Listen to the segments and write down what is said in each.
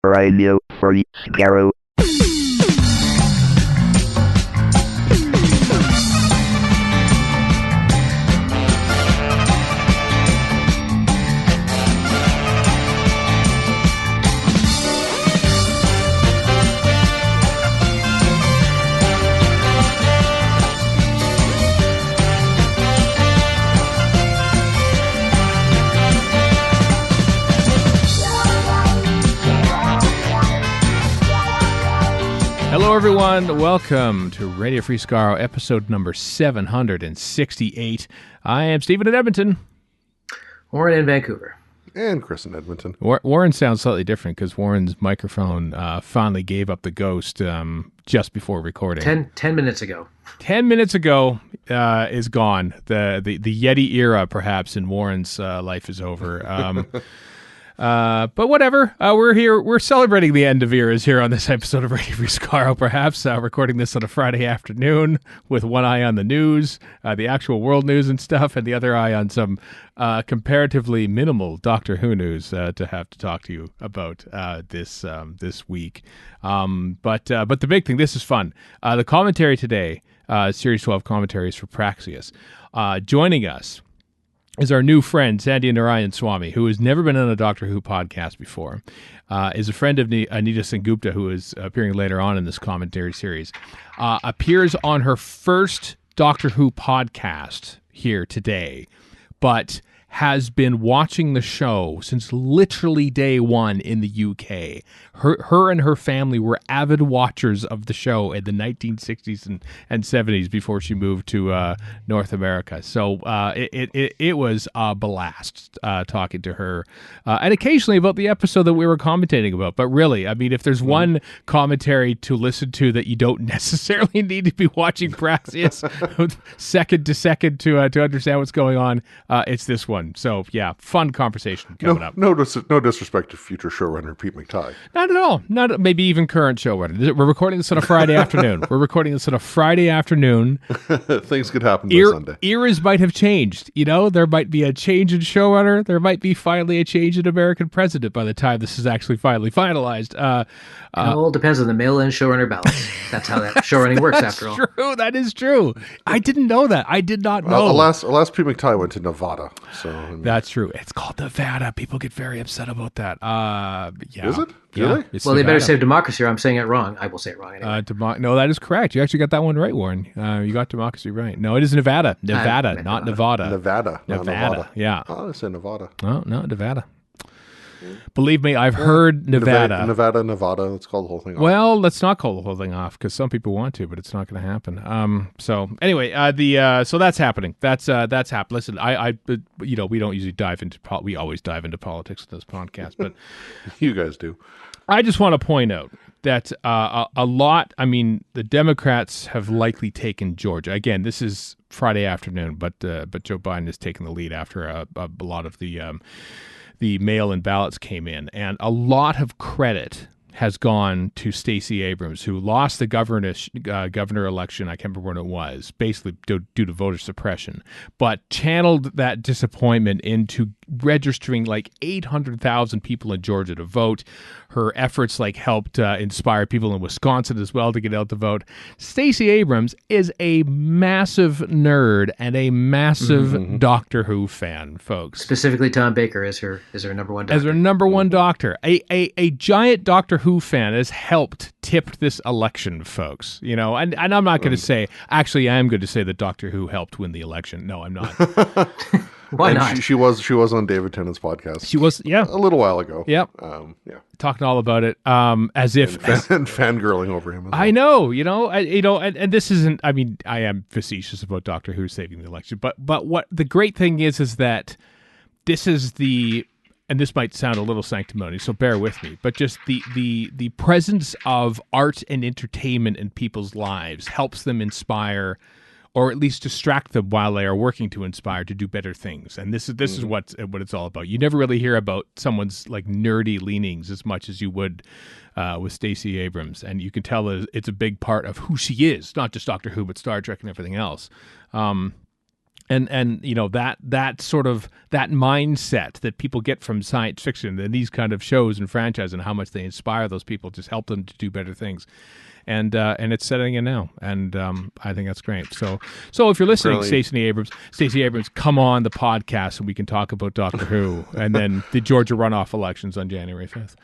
Radio Free Skaro. Hello, everyone. Welcome to Radio Free Skaro, episode number 768. I am Stephen in Edmonton. Warren in Vancouver. And Chris in Edmonton. Warren sounds slightly different because Warren's microphone finally gave up the ghost just before recording. 10 minutes ago. 10 minutes ago is gone. The Yeti era, perhaps, in Warren's life is over. But whatever, we're here. We're celebrating the end of eras here on this episode of Radio Free Skaro, perhaps, recording this on a Friday afternoon with one eye on the news, the actual world news and stuff, and the other eye on some comparatively minimal Doctor Who news to have to talk to you about this week. But the big thing, this is fun. The commentary today, Series 12 commentaries for Praxeus. Joining us is our new friend, Sandya Narayanswami, who has never been on a Doctor Who podcast before, is a friend of Anita Sengupta, who is appearing later on in this commentary series, appears on her first Doctor Who podcast here today, but has been watching the show since literally day one in the UK. Her and her family were avid watchers of the show in the 1960s and 70s before she moved to North America. So it was a blast talking to her, and occasionally about the episode that we were commentating about. But really, I mean, if there's one commentary to listen to that you don't necessarily need to be watching Praxeus second to second to understand what's going on, it's this one. So, yeah, fun conversation coming up. No disrespect to future showrunner Pete McTighe. Not at all. Not maybe even current showrunner. We're recording this on a Friday afternoon. Things could happen this Sunday. Eras might have changed. You know, there might be a change in showrunner. There might be finally a change in American president by the time this is actually finally finalized. It all depends on the mail-in showrunner ballots. That's how that showrunning works, after all. True. That is true. I didn't know that. I did not know. Alas, Pete McTighe went to Nevada. So that's true. It's called Nevada. People get very upset about that. Yeah. Is it? Yeah. Really? Well, they better say democracy, or I'm saying it wrong. I will say it wrong anyway. No, that is correct. You actually got that one right, Warren. You got democracy right. No, it is Nevada. Nevada, not Nevada. Nevada. Yeah. Oh, I said Nevada. Oh, no, Nevada. Believe me, I've heard Nevada. Nevada. Let's call the whole thing off. Well, let's not call the whole thing off because some people want to, but it's not going to happen. So anyway, so that's happening. That's happening. Listen, I we don't usually dive into we always dive into politics in this podcast, but you guys do. I just want to point out that a lot. I mean, the Democrats have likely taken Georgia. Again, this is Friday afternoon, but Joe Biden has taken the lead after a lot of the mail-in ballots came in, and a lot of credit has gone to Stacey Abrams, who lost the governor election. I can't remember when it was, basically due to voter suppression, but channeled that disappointment into registering like 800,000 people in Georgia to vote. Her efforts helped inspire people in Wisconsin as well to get out to vote. Stacey Abrams is a massive nerd and a massive Doctor Who fan, folks. Specifically, Tom Baker is her number one doctor. As her number one doctor. A giant Doctor Who fan has helped tip this election, folks. You know, and I'm not going to say, actually, I am going to say that Doctor Who helped win the election. No, I'm not. Why not? She was on David Tennant's podcast. She was, yeah, a little while ago. Yep. Talking all about it, as if and fangirling over him. As well. I know, and this isn't. I mean, I am facetious about Doctor Who saving the election, but what the great thing is that this is and this might sound a little sanctimonious, so bear with me, but just the presence of art and entertainment in people's lives helps them inspire, or at least distract them while they are working to inspire to do better things. And this is what it's all about. You never really hear about someone's nerdy leanings as much as you would with Stacey Abrams, and you can tell that it's a big part of who she is, not just Doctor Who, but Star Trek and everything else. And you know, that sort of that mindset that people get from science fiction and these kind of shows and franchises and how much they inspire those people, just help them to do better things. And it's setting in now, and I think that's great. So if you're listening, Stacey Abrams, come on the podcast and we can talk about Doctor Who and then the Georgia runoff elections on January 5th.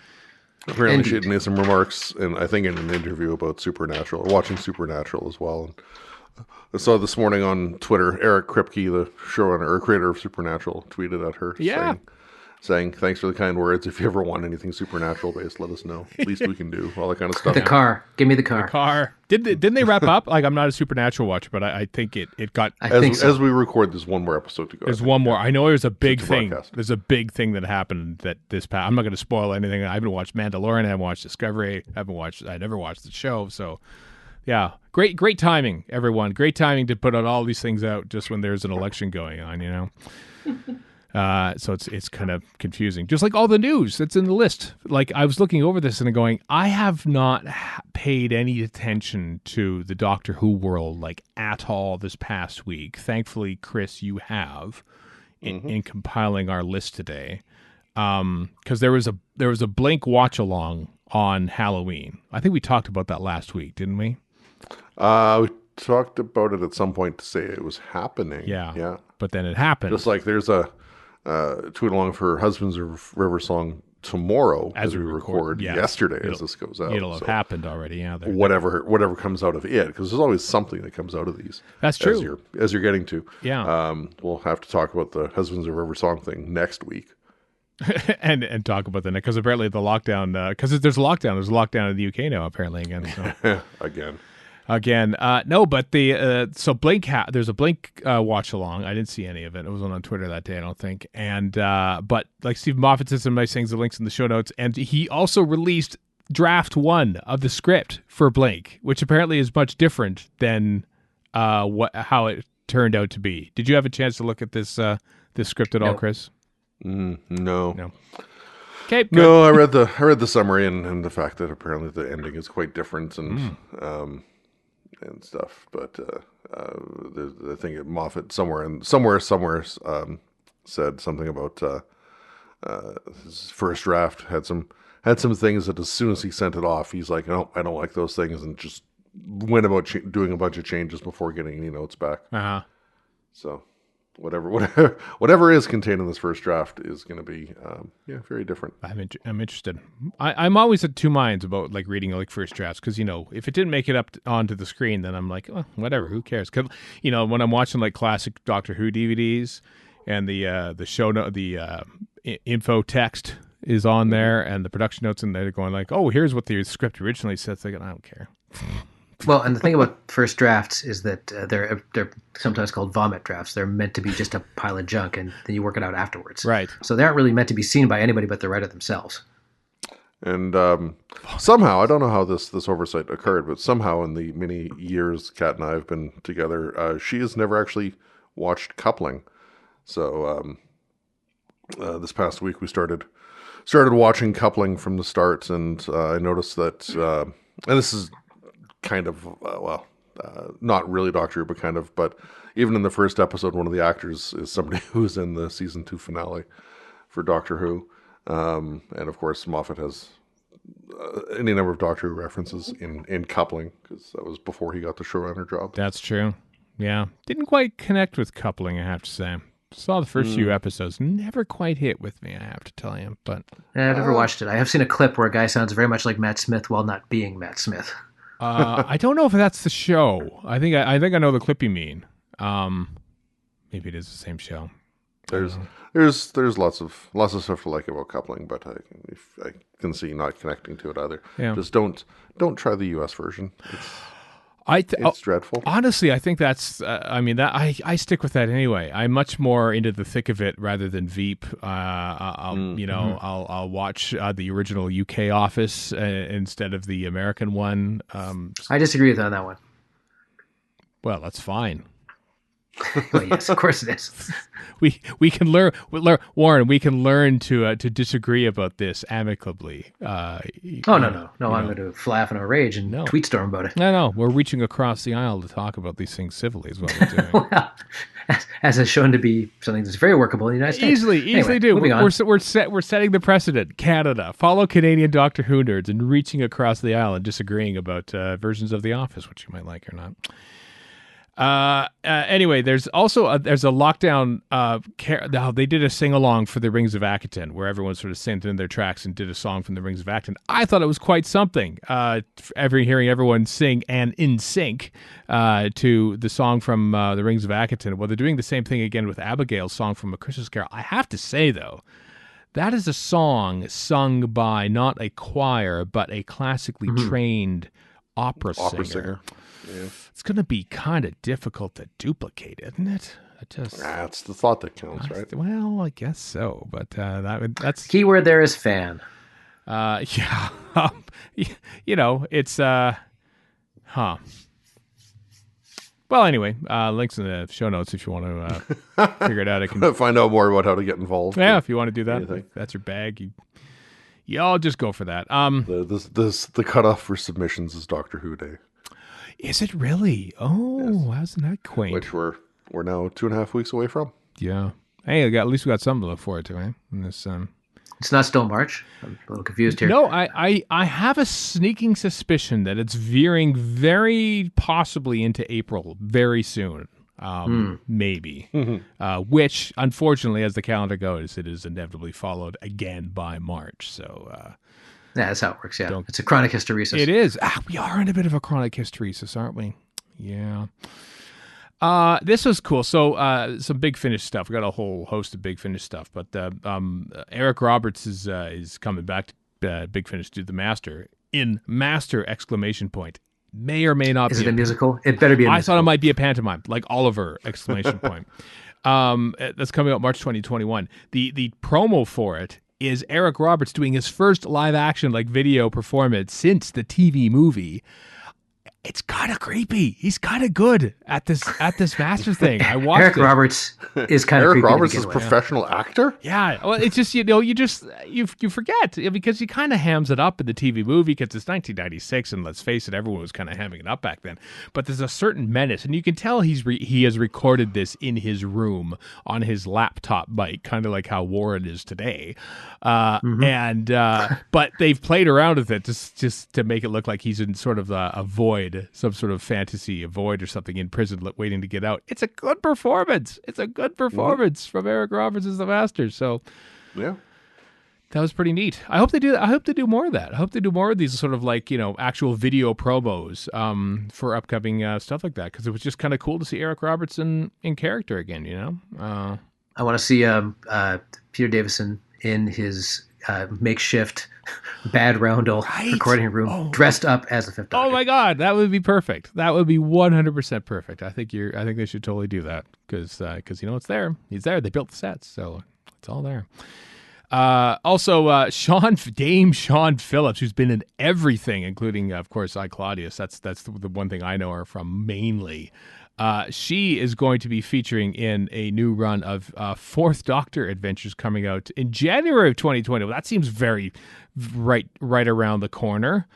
Apparently, she had made some remarks, and I think in an interview about Supernatural, watching Supernatural as well. And I saw this morning on Twitter, Eric Kripke, the showrunner or creator of Supernatural, tweeted at her, saying thanks for the kind words. If you ever want anything Supernatural based, let us know. Least we can do, all that kind of stuff. The car, give me the car. The car. Didn't they wrap up? Like, I'm not a Supernatural watcher, but I think it got. As we record, there's one more episode to go. There's one more. I know there's a big thing. There's a big thing that happened that this past. I'm not going to spoil anything. I haven't watched Mandalorian. I haven't watched Discovery. I never watched the show. So, yeah, great timing, everyone. Great timing to put out all these things out just when there's an election going on. You know. So it's kind of confusing. Just like all the news that's in the list. Like, I was looking over this and going, I have not paid any attention to the Doctor Who world like at all this past week. Thankfully, Chris, you have in compiling our list today. Because there was a Blink watch along on Halloween. I think we talked about that last week, didn't we? We talked about it at some point to say it was happening. Yeah. But then it happened. Just like there's a tweet along for Husbands of River Song tomorrow as we record yesterday as this goes out. It'll have happened already. Yeah. Whatever comes out of it, because there's always something that comes out of these. That's true. As you're getting to. Yeah. We'll have to talk about the Husbands of River Song thing next week. and talk about that because apparently the lockdown, because there's a lockdown in the UK now apparently again. So. Again, no, but so Blink, there's a Blink watch along. I didn't see any of it. It wasn't on Twitter that day, I don't think. And but like Steve Moffat said some nice things, the links in the show notes, and he also released draft 1 of the script for Blink, which apparently is much different than how it turned out to be. Did you have a chance to look at this script at all, Chris? No. Okay. Good. No, I read the summary and the fact that apparently the ending is quite different and stuff, but I think Moffat somewhere said something about his first draft had some things that as soon as he sent it off, he's like, no, I don't like those things, and just went about doing a bunch of changes before getting any notes back. So whatever is contained in this first draft is going to be very different. I'm interested. I'm always at two minds about like reading like first drafts, because if it didn't make it up onto the screen, then I'm like, oh, whatever, who cares? Because when I'm watching like classic Doctor Who DVDs and the show note, the info text is on there and the production notes, and they're going like, oh, here's what the script originally said. Like, I don't care. Well, and the thing about first drafts is that they're sometimes called vomit drafts. They're meant to be just a pile of junk, and then you work it out afterwards. Right. So they aren't really meant to be seen by anybody but the writer themselves. And somehow, I don't know how this oversight occurred, but somehow in the many years Kat and I have been together, she has never actually watched Coupling. So this past week we started watching Coupling from the start, and I noticed that, and this is kind of, not really Doctor Who, but kind of, but even in the first episode, one of the actors is somebody who's in the season 2 finale for Doctor Who. And of course, Moffat has any number of Doctor Who references in Coupling, because that was before he got the showrunner job. That's true. Yeah. Didn't quite connect with Coupling, I have to say. Saw the first few episodes. Never quite hit with me, I have to tell you. But I've never watched it. I have seen a clip where a guy sounds very much like Matt Smith while not being Matt Smith. I don't know if that's the show. I think I know the clip you mean. Maybe it is the same show. There's lots of stuff to like about Coupling, but I can see not connecting to it either. Yeah. Just don't try the US version. It's dreadful. Honestly, I think that's. I stick with that anyway. I'm much more into the thick of it rather than Veep. I'll watch the original UK Office instead of the American one. I disagree with you on that one. Well, that's fine. Well, yes, of course it is. We can learn, Warren. We can learn to disagree about this amicably. Oh no! I'm going to fly off in a rage and tweet storm about it. No. We're reaching across the aisle to talk about these things civilly, is what we're doing. Well, as is shown to be something that's very workable in the United States. Easily do. We're setting the precedent. Canada, follow Canadian Doctor Who nerds and reaching across the aisle and disagreeing about versions of The Office, which you might like or not. Anyway, there's also there's a lockdown. They did a sing along for the Rings of Akaton, where everyone sort of sent in their tracks and did a song from the Rings of Akaton. I thought it was quite something. Hearing everyone sing and in sync to the song from the Rings of Akaton. Well, they're doing the same thing again with Abigail's song from A Christmas Carol. I have to say though, that is a song sung by not a choir but a classically trained opera singer. Yeah. It's going to be kind of difficult to duplicate, isn't it? It's the thought that counts, right? Well, I guess so, but that's keyword there is fan. Yeah, it's Well, anyway, links in the show notes if you want to figure it out. I can find out more about how to get involved. Yeah, if you want to do that, if that's your bag. Y'all just go for that. The cutoff for submissions is Doctor Who Day. Is it really? Oh, yes. How's that quaint? Which we're now 2.5 weeks away from. Yeah. Hey, at least we got something to look forward to, eh? In this, It's not still March. I'm a little confused here. No, I have a sneaking suspicion that it's veering very possibly into April very soon. Maybe. Which, unfortunately, as the calendar goes, it is inevitably followed again by March. So, yeah, that's how it works. Yeah, it's a chronic hysteresis. It is. We are in a bit of a chronic hysteresis, aren't we? Yeah. This was cool. So, some Big Finish stuff. We got a whole host of Big Finish stuff, but Eric Roberts is coming back to Big Finish to do the Master in Master ! May or may not be. Is it a musical? It better be a musical. I thought it might be a pantomime, like Oliver! That's coming out March 2021. The promo for it is Eric Roberts doing his first live action video performance since the TV movie. It's kind of creepy. He's kind of good at this Master thing. I watched Eric Roberts is kind of creepy. Eric Roberts is a professional actor? Yeah. Well, it's just, you forget because he kind of hams it up in the TV movie because it's 1996 and let's face it, everyone was kind of hamming it up back then. But there's a certain menace and you can tell he has recorded this in his room on his laptop mic, kind of like how Warren is today. But they've played around with it just to make it look like he's in sort of a void. Some sort of fantasy, a void or something in prison waiting to get out. It's a good performance. From Eric Roberts as the Master. So yeah, that was pretty neat. I hope they do more of that. I hope they do more of these sort of actual video promos for upcoming stuff like that because it was just kind of cool to see Eric Roberts in character again. I want to see Peter Davison in his makeshift bad roundel recording room dressed up as a Fifth Doctor. Oh my God, that would be perfect. That would be 100% perfect. I think they should totally do that because it's there. He's there. They built the sets, so it's all there. Also, Dame Sean Phillips, who's been in everything, including of course I Claudius. That's the one thing I know her from mainly. She is going to be featuring in a new run of Fourth Doctor adventures coming out in January of 2020. Well, that seems very right around the corner.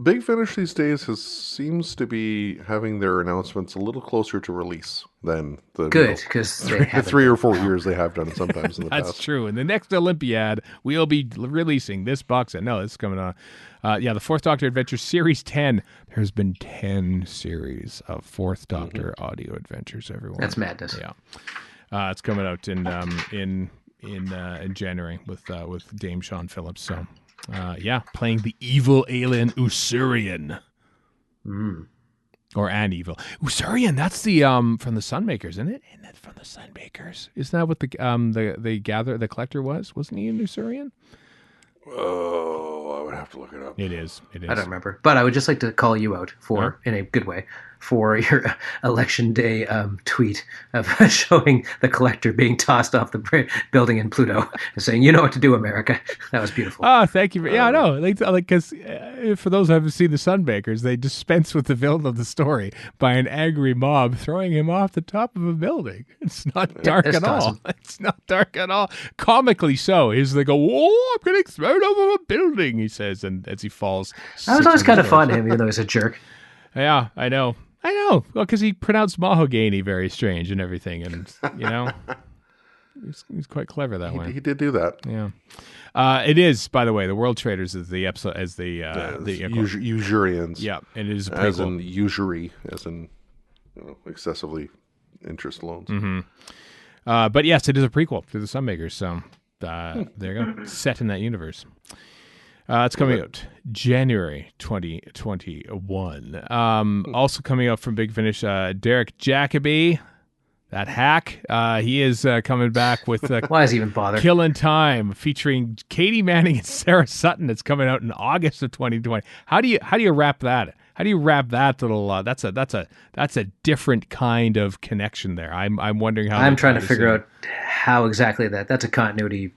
Big Finish these days seems to be having their announcements a little closer to release than the because 3 or 4 years they have done sometimes in the past. That's true. In the next Olympiad, we'll be releasing this box set. No, it's coming on. The Fourth Doctor Adventures Series 10. There's been 10 series of Fourth Doctor audio adventures, everyone. That's madness. Yeah. It's coming out in January with Dame Sean Phillips. So, playing the evil alien Usurian. Or an evil Usurian. That's the from the Sunmakers, isn't it? Isn't that from the Sunmakers? Isn't that what the collector was? Wasn't he an Usurian? Oh, I would have to look it up. It is. I don't remember. But I would just like to call you out in a good way, for your election day tweet of showing the collector being tossed off the building in Pluto and saying, "You know what to do, America." That was beautiful. Oh, thank you. Yeah, I know. Like, because for those who haven't seen the Sunbakers, they dispense with the villain of the story by an angry mob throwing him off the top of a building. It's not dark at all. It's not dark at all. Comically so. He's like, "Whoa, I'm getting thrown over a building," he says, and as he falls. That was always kind of fun to him, even though he's a jerk. Yeah, I know. Well, because he pronounced mahogany very strange and everything, and he's quite clever that way. He did do that. Yeah. It is, by the way, the World Traders is the episode as the usurians. Yeah, and it is a prequel. As in usury, as in excessively interest loans. Mm-hmm. But yes, it is a prequel to the Sunmakers. So there you go, set in that universe. It's coming out January 2021. Also coming out from Big Finish, Derek Jacobi, that hack. He is coming back with why is he even bother? Killin' Time, featuring Katie Manning and Sarah Sutton. It's coming out in August of 2020. How do you wrap that? How do you wrap that little? That's a different kind of connection there. I'm wondering how. I'm trying to figure out how exactly that's a continuity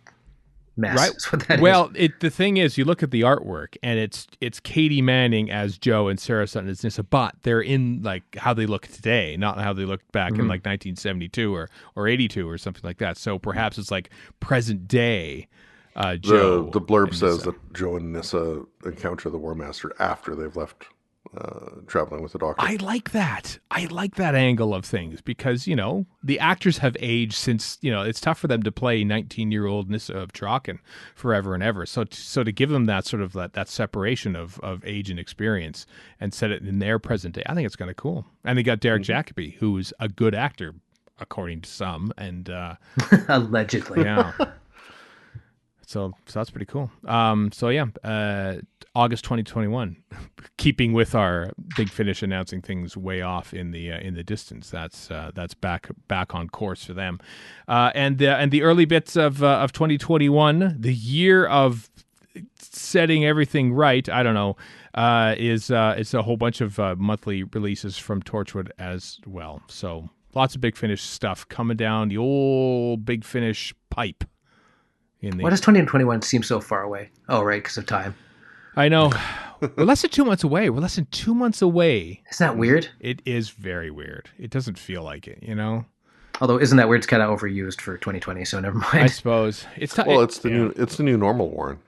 mess. Right. That's what that is. The thing is, you look at the artwork, and it's Katie Manning as Joe and Sarah Sutton as Nissa, but they're in like how they look today, not how they looked back in like 1972 or 82 or something like that. So perhaps it's like present day. Joe. The blurb says that Joe and Nissa encounter the War Master after they've left. Traveling with the Doctor. I like that. I like that angle of things because, the actors have aged since, it's tough for them to play 19-year-old Nissa of Traken forever and ever. So to give them that sort of that separation of age and experience and set it in their present day, I think it's kind of cool. And they got Derek Jacobi, who is a good actor, according to some. And allegedly. Yeah. So that's pretty cool. August 2021, keeping with our Big Finish announcing things way off in the distance. That's back on course for them, and the early bits of 2021, the year of setting everything right. I don't know, is a whole bunch of monthly releases from Torchwood as well. So lots of Big Finish stuff coming down the old Big Finish pipe. Why does 2021 seem so far away? Oh, right, because of time. I know. We're less than 2 months away. Isn't that weird? It is very weird. It doesn't feel like it, Although, isn't that weird? It's kind of overused for 2020, so never mind. I suppose. It's the new normal, Warren.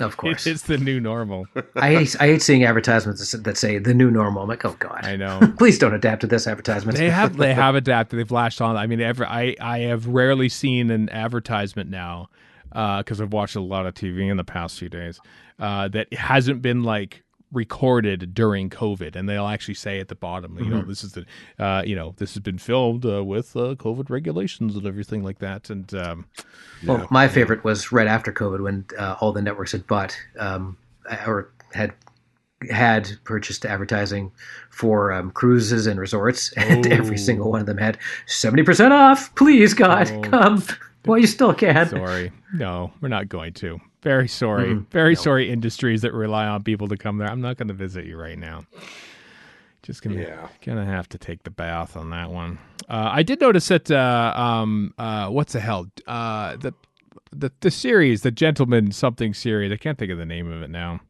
Of course. It's the new normal. I hate seeing advertisements that say the new normal. I'm like, oh, God. I know. Please don't adapt to this advertisement. They have adapted. They've latched on. I mean, I have rarely seen an advertisement now, because I've watched a lot of TV in the past few days, that hasn't been like recorded during COVID, and they'll actually say at the bottom, this is the, this has been filmed with COVID regulations and everything like that. And my favorite was right after COVID when all the networks had bought or had purchased advertising for cruises and resorts, and every single one of them had 70% off. Please, God, come. Well, you still can. Sorry. No, we're not going to. Very sorry. Sorry, industries that rely on people to come there. I'm not going to visit you right now. Just gonna have to take the bath on that one. I did notice that what's the hell? The series, the Gentleman something series. I can't think of the name of it now.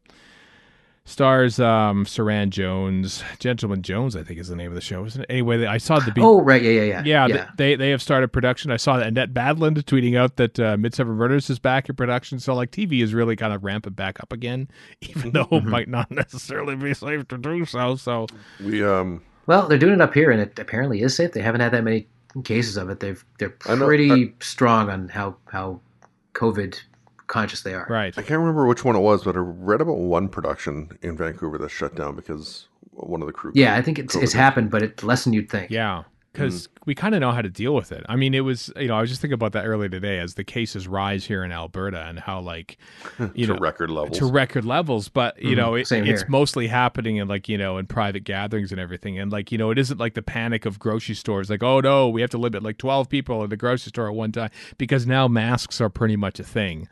Stars Saran Jones, Gentleman Jones, I think is the name of the show, isn't it? Anyway, I saw the. Oh right, yeah. Yeah, they have started production. I saw Annette Badland tweeting out that Midsummer Murders is back in production. So like TV is really kind of ramping back up again, even though it might not necessarily be safe to do so. So well, they're doing it up here, and it apparently is safe. They haven't had that many cases of it. They're pretty strong on how COVID conscious they are. Right. I can't remember which one it was, but I read about one production in Vancouver that shut down because one of the crew. Yeah, I think it's happened, but it's less than you'd think. Yeah, because we kind of know how to deal with it. I mean, it was, I was just thinking about that earlier today as the cases rise here in Alberta and how like, to record levels. But, it's mostly happening in like, in private gatherings and everything. And like, it isn't like the panic of grocery stores. Like, oh no, we have to limit like 12 people at the grocery store at one time, because now masks are pretty much a thing.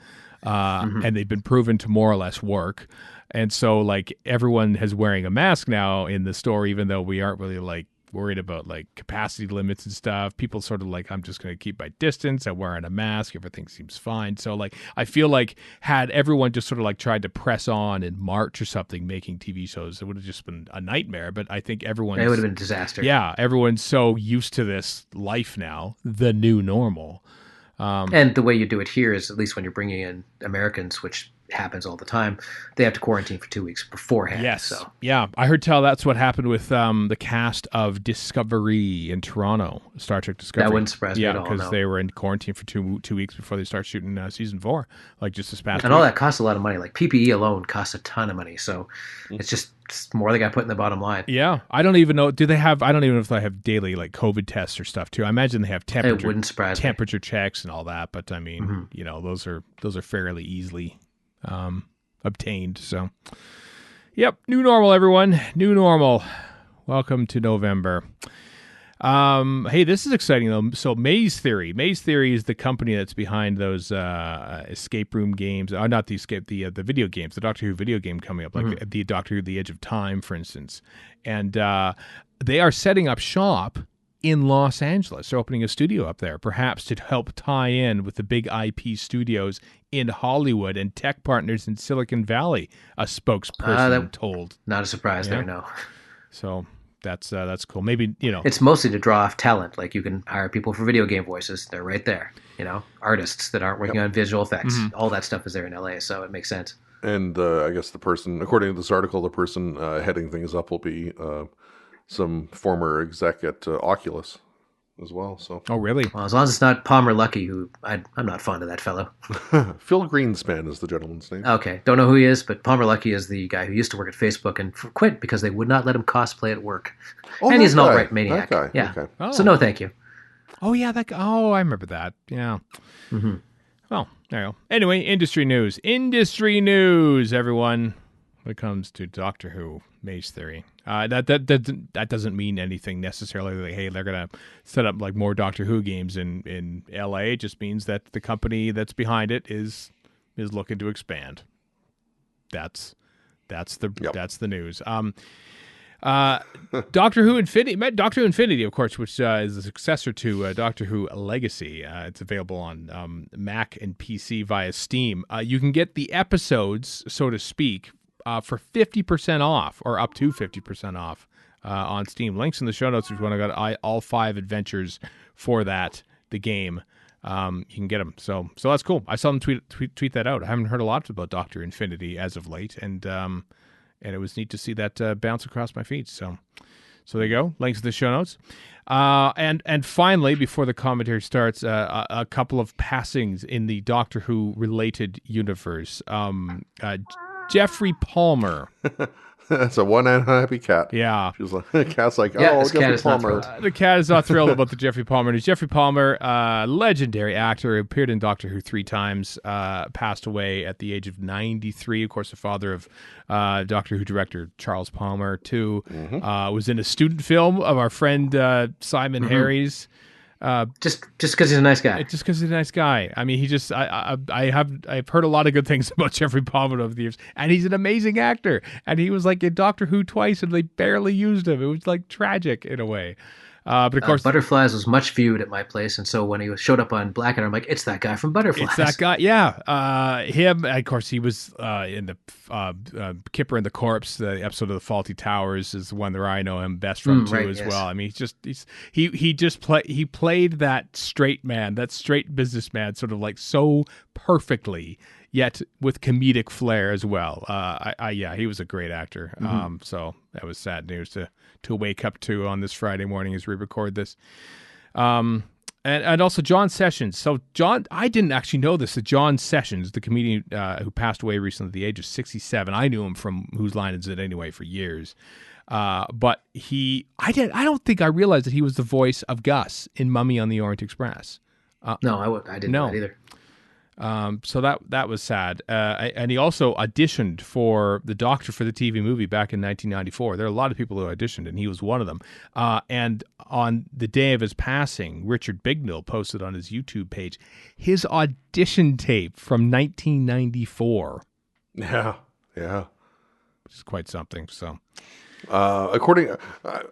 And they've been proven to more or less work. And so like everyone is wearing a mask now in the store, even though we aren't really like worried about like capacity limits and stuff. People sort of like, I'm just going to keep my distance. I'm wearing a mask. Everything seems fine. So like, I feel like had everyone just sort of like tried to press on in March or something, making TV shows, it would have just been a nightmare. But I think it would have been a disaster. Yeah. Everyone's so used to this life now, the new normal. And the way you do it here is, at least when you're bringing in Americans, which happens all the time, they have to quarantine for 2 weeks beforehand. Yes. So. Yeah. I heard tell that's what happened with the cast of Discovery in Toronto, Star Trek Discovery. That wouldn't surprise me at all. Yeah, because they were in quarantine for two weeks before they start shooting season 4, like just this past And week. all that costs a lot of money. Like PPE alone costs a ton of money. So it's more they got put in the bottom line. Yeah. I don't even know. I don't even know if they have daily like COVID tests or stuff too. I imagine they have temperature. It wouldn't surprise temperature checks and all that. But I mean, those are fairly easily obtained. So, yep, new normal, everyone. New normal. Welcome to November. Hey, this is exciting though. So, Maze Theory is the company that's behind those escape room games. Not the the video games. The Doctor Who video game coming up, like the Doctor Who: The Edge of Time, for instance. And they are setting up shop in Los Angeles. They're opening a studio up there, perhaps to help tie in with the big IP studios in Hollywood and tech partners in Silicon Valley, a spokesperson told. Not a surprise there, no. So that's cool. Maybe, It's mostly to draw off talent. Like you can hire people for video game voices. They're right there. Artists that aren't working on visual effects. All that stuff is there in LA, so it makes sense. And I guess the person, according to this article, the person heading things up will be some former exec at Oculus as well. So. Oh, really? Well, as long as it's not Palmer Luckey, who I'm not fond of that fellow. Phil Greenspan is the gentleman's name. Okay, don't know who he is, but Palmer Luckey is the guy who used to work at Facebook and quit because they would not let him cosplay at work. Oh, and he's an guy. alt-right maniac. That guy. Yeah. Okay. Oh. So no, thank you. Oh, yeah. I remember that. Yeah. Mm-hmm. Well, there you go. Anyway, industry news. Industry news, everyone. When it comes to Doctor Who, Maze Theory. That doesn't mean anything necessarily. Like, hey, they're gonna set up like more Doctor Who games in LA. It just means that the company that's behind it is looking to expand. That's the news. Doctor Who Infinity, of course, which is the successor to Doctor Who Legacy. It's available on Mac and PC via Steam. You can get the episodes, so to speak, for 50% off, or up to 50% off on Steam. Links in the show notes if you want to go all 5 adventures for the game. You can get them. So that's cool. I saw them tweet that out. I haven't heard a lot about Doctor Infinity as of late, and it was neat to see that bounce across my feed. So there you go. Links in the show notes. And finally, before the commentary starts, a couple of passings in the Doctor Who related universe. Jeffrey Palmer. That's a one unhappy cat. Yeah. She was like, the cat's like, Jeffrey Palmer. The cat is not thrilled about the Jeffrey Palmer news. Jeffrey Palmer, legendary actor, appeared in Doctor Who 3 times, passed away at the age of 93. Of course, the father of Doctor Who director Charles Palmer, too. Was in a student film of our friend Simon Harry's. Just because he's a nice guy. Just because he's a nice guy. I mean, I've heard a lot of good things about Jeffrey Palmer over the years, and he's an amazing actor. And he was like in Doctor Who twice, and they barely used him. It was like tragic in a way. But of course, Butterflies was much viewed at my place, and so when he showed up on Blackadder, I'm like, it's that guy from Butterflies. It's that guy, yeah. Him, of course, he was in the Kipper and the Corpse, the episode of the Faulty Towers is the one where I know him best from too, as well. I mean, he played that straight man, that straight businessman, sort of like so perfectly, yet with comedic flair as well. He was a great actor. So that was sad news to wake up to on this Friday morning as we record this. And also John Sessions. So I didn't actually know this. That John Sessions, the comedian who passed away recently at the age of 67. I knew him from Whose Line Is It Anyway for years. But I don't think I realized that he was the voice of Gus in Mummy on the Orient Express. No, I didn't know that either. So that was sad. And he also auditioned for the Doctor for the TV movie back in 1994. There are a lot of people who auditioned, and he was one of them. And on the day of his passing, Richard Bignell posted on his YouTube page his audition tape from 1994. Yeah. which is quite something. So, according,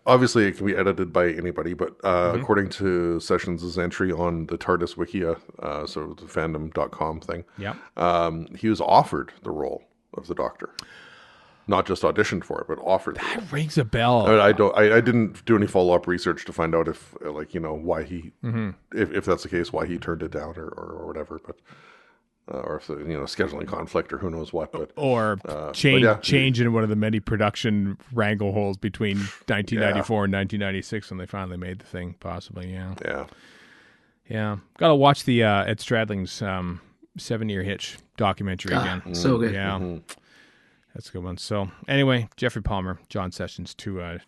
obviously it can be edited by anybody, but according to Sessions' entry on the TARDIS Wikia, so the fandom.com thing, he was offered the role of the Doctor. Not just auditioned for it, but offered. That rings a bell. I didn't do any follow up research to find out if, why he, if that's the case, why he turned it down or whatever. But or if scheduling conflict or who knows what. But change in one of the many production wrangle holes between 1994 and 1996 when they finally made the thing. Possibly, yeah. Got to watch the Ed Stradling's 7-year Hitch documentary again. So good. Yeah. That's a good one. So anyway, Jeffrey Palmer, John Sessions, two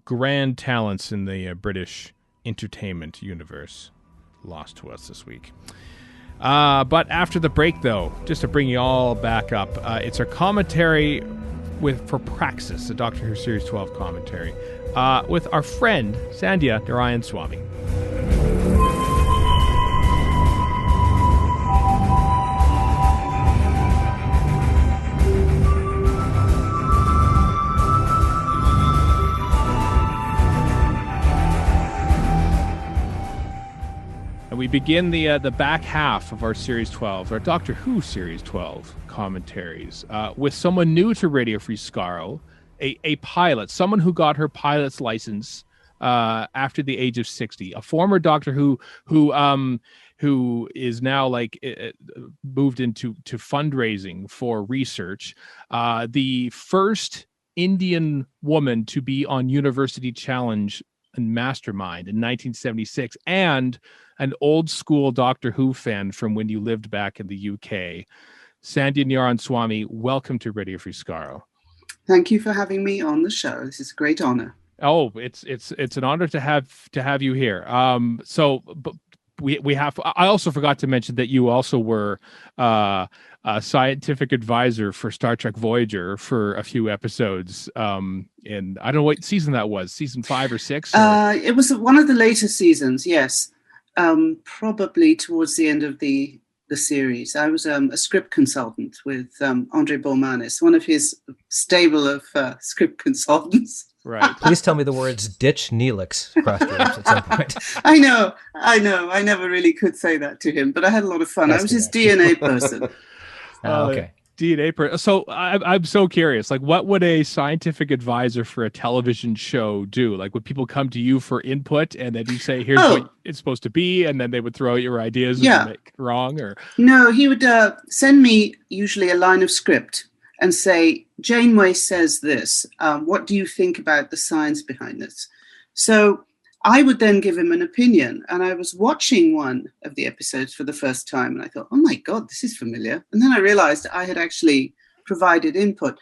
grand talents in the British entertainment universe, lost to us this week. But after the break, though, just to bring you all back up, it's our commentary for Praxeus, the Doctor Who Series 12 commentary, with our friend Sandya Narayanswami. And we begin the back half of our Series 12, our Doctor Who Series 12 commentaries, with someone new to Radio Free Skaro, a pilot, someone who got her pilot's license after the age of 60, a former Doctor Who is now moved into fundraising for research, the first Indian woman to be on University Challenge and Mastermind in 1976, and an old school Doctor Who fan from when you lived back in the UK. Sandya Narayanswami, welcome to Radio Free Skaro. Thank you for having me on the show. This is a great honor. Oh, it's an honor to have you here. But we have. I also forgot to mention that you also were a scientific advisor for Star Trek Voyager for a few episodes. And I don't know what season that was. Season 5 or 6? It was one of the later seasons. Yes, probably towards the end of the series. I was a script consultant with Andre Bormanis, one of his stable of script consultants. Right. Please tell me the words "ditch Neelix" across your lips at some point. I know. I never really could say that to him, but I had a lot of fun. I was his DNA person. Okay. DNA person. So I'm so curious. Like, what would a scientific advisor for a television show do? Like, would people come to you for input, and then you say, "Here's what it's supposed to be," and then they would throw out your ideas and make it wrong? Or no, he would send me usually a line of script and say, Janeway says this. What do you think about the science behind this? So I would then give him an opinion. And I was watching one of the episodes for the first time, and I thought, oh my God, this is familiar. And then I realized I had actually provided input.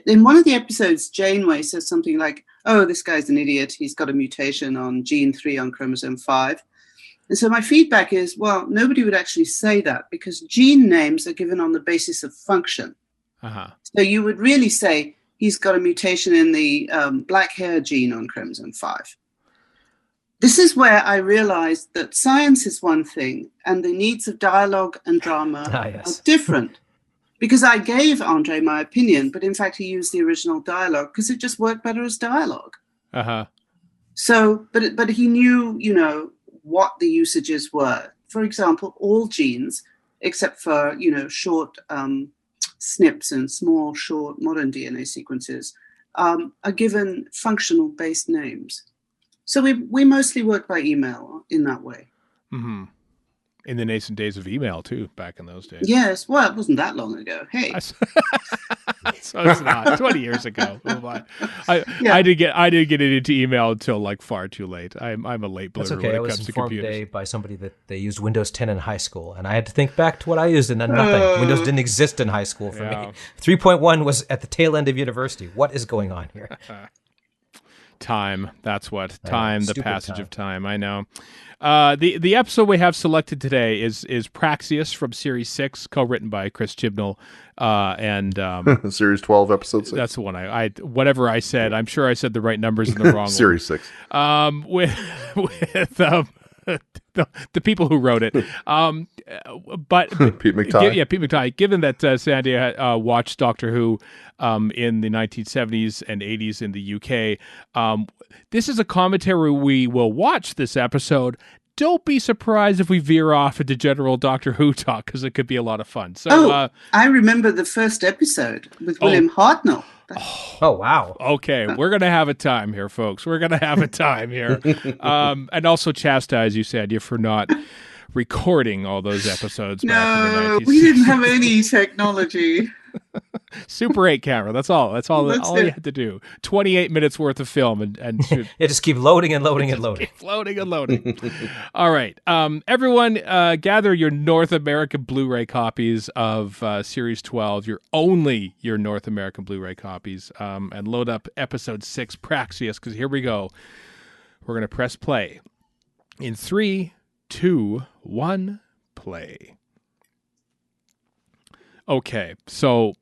In one of the episodes, Janeway says something like, oh, this guy's an idiot. He's got a mutation on gene 3 on chromosome 5. And so my feedback is, well, nobody would actually say that because gene names are given on the basis of function. So you would really say he's got a mutation in the black hair gene on chromosome 5. This is where I realized that science is one thing and the needs of dialogue and drama are different. Because I gave Andre my opinion, but in fact he used the original dialogue because it just worked better as dialogue. So, but he knew, what the usages were. For example, all genes, except for, short SNPs and small, short, modern DNA sequences are given functional-based names. So we mostly work by email in that way. Mm-hmm. In the nascent days of email, too, back in those days. Yes. Well, it wasn't that long ago. Hey. So it's not 20 years ago. I didn't get into email until far too late. I'm a late bloomer. That's okay. When I it was comes to informed computers. today by somebody that they used Windows 10 in high school, and I had to think back to what I used, and then nothing. Windows didn't exist in high school for me. 3.1 was at the tail end of university. What is going on here? Time. That's what. Time, the passage of time. I know. The episode we have selected today is Praxeus from Series 6, co-written by Chris Chibnall. And Series 12, Episode 6. That's the one. I whatever I said, I'm sure I said the right numbers in the wrong Series 6. With the people who wrote it. But Pete McTighe. Pete McTighe. Given that Sandya watched Doctor Who in the 1970s and 80s in the UK, this is a commentary we will watch this episode. Don't be surprised if we veer off into general Doctor Who talk, because it could be a lot of fun. So, I remember the first episode with William Hartnell. Oh, wow. Okay, we're going to have a time here, folks. We're going to have a time here. And also chastise you, Sandya, for not recording all those episodes back in the 90s. We didn't have any technology. Super 8 camera. That's all you had to do. 28 minutes worth of film and shoot. Yeah, just keep loading and loading and loading. Keep loading and loading. All right. Everyone, gather your North American Blu-ray copies of Series 12, your North American Blu-ray copies, and load up episode 6, Praxeus, because here we go. We're going to press play. In 3, 2, 1, play. Okay, so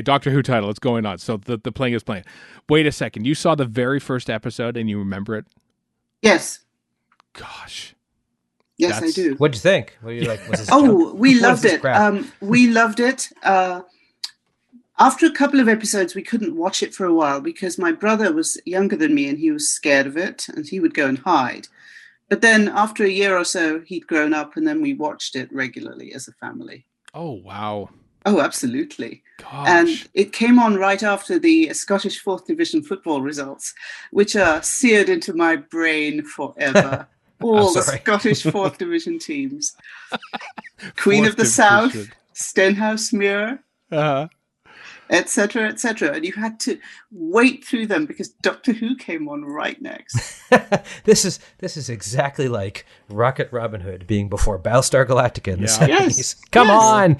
Doctor Who title, it's going on. So the playing is playing. Wait a second, you saw the very first episode and you remember it? Yes. Gosh. Yes, I do. What'd you think? What were you like? Was this we loved it. We loved it. After a couple of episodes, we couldn't watch it for a while because my brother was younger than me and he was scared of it and he would go and hide. But then after a year or so, he'd grown up and then we watched it regularly as a family. Oh, wow. Oh, absolutely. Gosh. And it came on right after the Scottish 4th Division football results, which are seared into my brain forever. All the Scottish 4th Division teams. Queen of the South, Stenhousemuir, etc., etc. And you had to wait through them because Doctor Who came on right next. This is exactly like Rocket Robin Hood being before Battlestar Galactica in the 70s. Yes. Come on!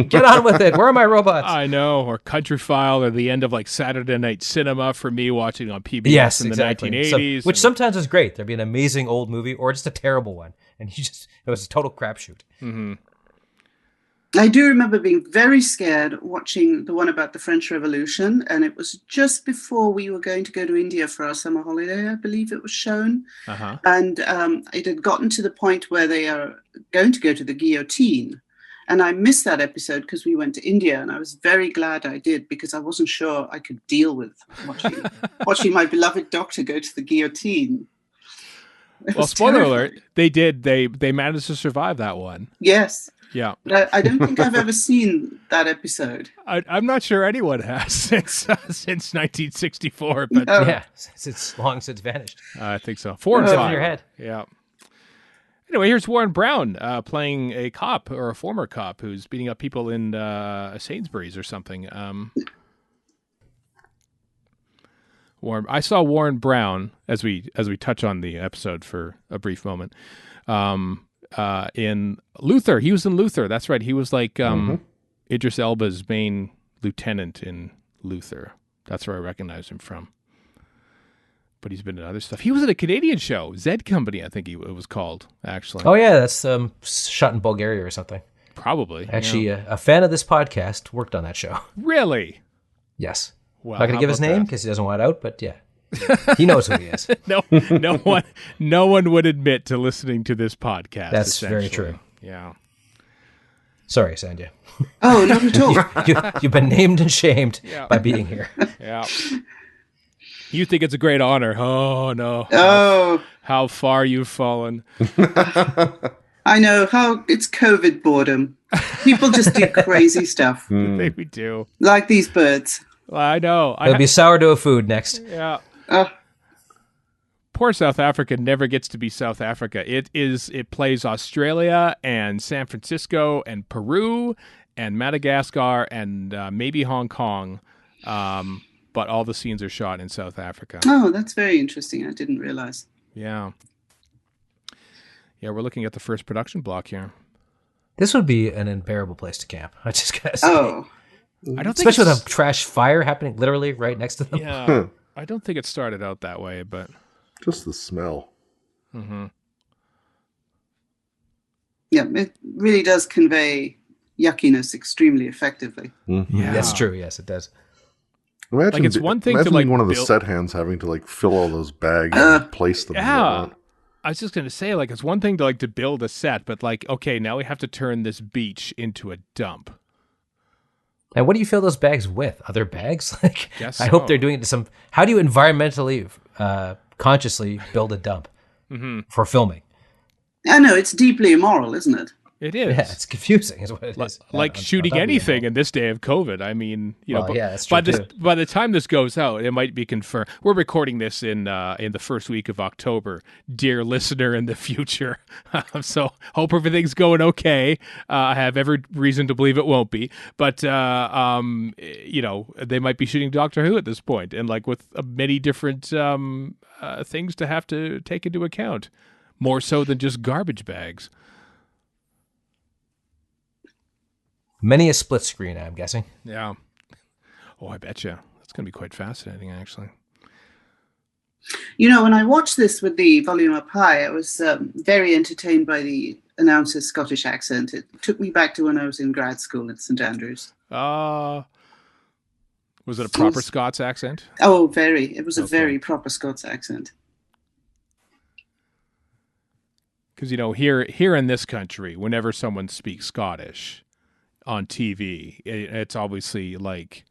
Get on with it. Where are my robots? I know. Or Country File, or the end of like Saturday Night Cinema for me watching on PBS in the 1980s. Which sometimes is great. There'd be an amazing old movie or just a terrible one. And it was a total crapshoot. Mm-hmm. I do remember being very scared watching the one about the French Revolution, and it was just before we were going to go to India for our summer holiday, I believe it was shown. And it had gotten to the point where they are going to go to the guillotine. And I missed that episode because we went to India, and I was very glad I did because I wasn't sure I could deal with watching my beloved Doctor go to the guillotine. Well, spoiler alert, they did. They managed to survive that one. Yes. Yeah. But I don't think I've ever seen that episode. I'm not sure anyone has since 1964. But yeah, it's long since vanished. I think so. 4 and 5. In your head. Yeah. Anyway, here's Warren Brown playing a cop or a former cop who's beating up people in Sainsbury's or something. I saw Warren Brown as we touch on the episode for a brief moment. In Luther. He was in Luther. That's right. He was like Idris Elba's main lieutenant in Luther. That's where I recognize him from. But he's been in other stuff. He was in a Canadian show, Z Company, I think it was called, actually. Oh, yeah. That's shot in Bulgaria or something. Probably. Actually, a fan of this podcast worked on that show. Really? Yes. Well, I'm not going to give his name because he doesn't want it out, but yeah. He knows who he is. No one would admit to listening to this podcast. That's very true. Yeah. Sorry, Sandya. Oh, not at all. You've been named and shamed by being here. Yeah. You think it's a great honor. Oh, no. Oh. How far you've fallen. I know. It's COVID boredom. People just do crazy stuff. They do. Like these birds. Well, I know. There'll be sourdough food next. Yeah. Poor South Africa never gets to be South Africa. It plays Australia and San Francisco and Peru and Madagascar and maybe Hong Kong. But all the scenes are shot in South Africa. Oh, that's very interesting. I didn't realize. Yeah. Yeah, we're looking at the first production block here. This would be an unbearable place to camp. I just gotta say. Oh. I don't think especially with a trash fire happening literally right next to them. Yeah. I don't think it started out that way, but just the smell. Mm-hmm. Yeah, it really does convey yuckiness extremely effectively. Mm-hmm. Yeah. That's true. Yes, it does. Imagine, it's one thing to being one of the build... set hands having to fill all those bags and place them. Yeah. I was just going to say, like, it's one thing to like to build a set, but like, okay, now we have to turn this beach into a dump. And what do you fill those bags with? Other bags? Like, Guess I hope so. they're doing it to some. How do you environmentally, consciously build a dump for filming? I know, it's deeply immoral, isn't it? It is. Yeah, it's confusing, is what it is. Like On shooting top of anything it. in this day of COVID. I mean, you know, Well, but yeah, that's true, too. by the time this goes out, it might be confirmed. We're recording this in the first week of October, dear listener in the future. So hope everything's going okay. I have every reason to believe it won't be, but you know, they might be shooting Doctor Who at this point, and like with many different things to have to take into account, more so than just garbage bags. Many a split screen, I'm guessing. Yeah. Oh, I bet you. That's going to be quite fascinating, actually. You know, when I watched this with the volume up high, I was very entertained by the announcer's Scottish accent. It took me back to when I was in grad school at St Andrews. Was it a proper Scots accent? Oh, very. It was a Okay. very proper Scots accent. Because, you know, here in this country, whenever someone speaks Scottish on TV, it's obviously like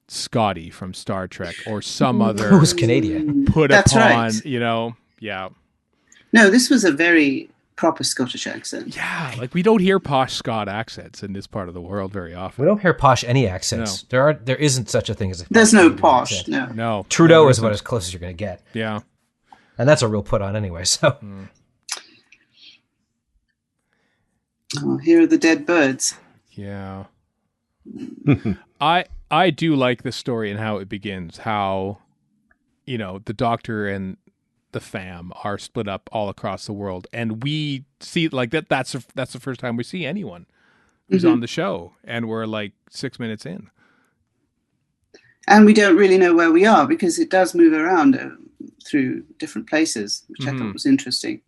Scotty from Star Trek or some other Who's Canadian? put That's upon, right. you know, yeah. No, this was a very proper Scottish accent. Yeah, like we don't hear posh Scot accents in this part of the world very often. We don't hear posh any accents. There isn't such a thing as a There's no Canadian posh, accent. no. No. Trudeau there is isn't. about as close as you're going to get. Yeah. And that's a real put on anyway, so. Oh, here are the dead birds. Yeah. I do like this story and how it begins, how, you know, the Doctor and the fam are split up all across the world, and we see like that's the first time we see anyone who's on the show, and we're like 6 minutes in. And we don't really know where we are because it does move around through different places, which I thought was interesting.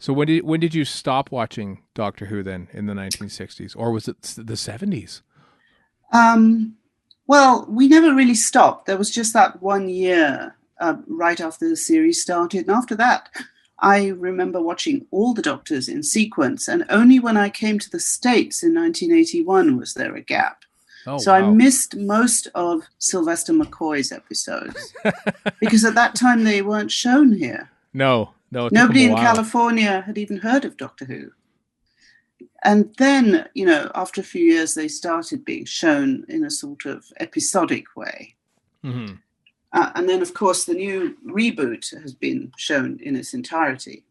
So when did you stop watching Doctor Who then, in the 1960s, or was it the 70s? Well, we never really stopped. There was just that 1 year right after the series started. And after that, I remember watching all the Doctors in sequence. And only when I came to the States in 1981 was there a gap. Oh, so wow. I missed most of Sylvester McCoy's episodes because at that time they weren't shown here. No. It took Nobody them a in while. California had even heard of Doctor Who. And then, you know, after a few years, they started being shown in a sort of episodic way. Mm-hmm. And then, of course, the new reboot has been shown in its entirety.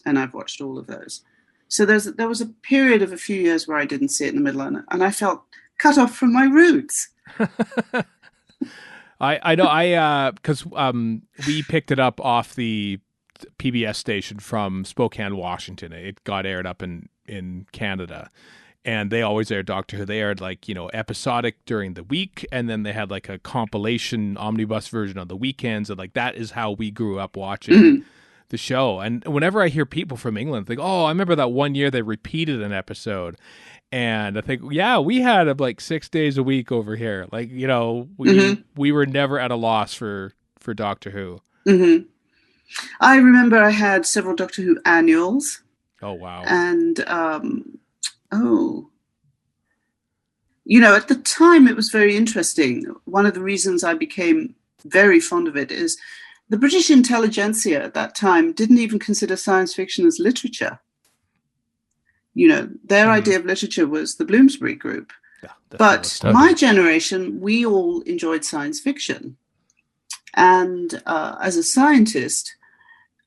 And I've watched all of those. So there was a period of a few years where I didn't see it in the middle, and I felt cut off from my roots. I know, because we picked it up off the PBS station from Spokane, Washington. It got aired up in Canada, and they always aired Doctor Who. They aired like, you know, episodic during the week, and then they had like a compilation omnibus version on the weekends, and like that is how we grew up watching the show. And whenever I hear people from England think, oh, I remember that 1 year they repeated an episode, and I think, yeah, we had like 6 days a week over here. Like, you know, we were never at a loss for Doctor Who. Mm-hmm. I remember I had several Doctor Who annuals. Oh, wow. And, you know, at the time it was very interesting. One of the reasons I became very fond of it is the British intelligentsia at that time didn't even consider science fiction as literature. You know, their idea of literature was the Bloomsbury Group. Yeah, but my generation, we all enjoyed science fiction. And as a scientist,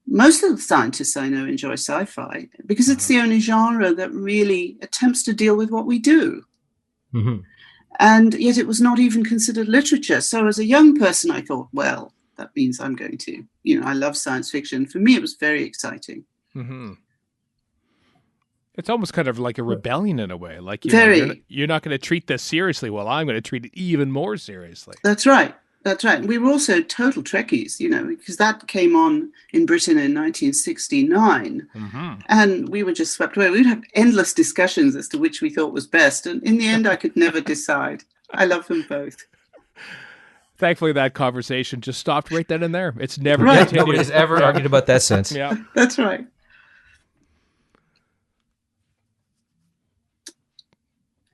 most of the scientists I know enjoy sci-fi because it's the only genre that really attempts to deal with what we do. Mm-hmm. And yet it was not even considered literature. So as a young person, I thought, well, that means I'm going to, you know, I love science fiction. For me, it was very exciting. Mm-hmm. It's almost kind of like a rebellion in a way. Like, you're not going to treat this seriously. Well, I'm going to treat it even more seriously. That's right. That's right. We were also total Trekkies, you know, because that came on in Britain in 1969. Mm-hmm. And we were just swept away. We'd have endless discussions as to which we thought was best. And in the end, I could never decide. I love them both. Thankfully, that conversation just stopped right then and there. It's never Right. continued. Nobody's ever argued about that since. Yeah. That's right.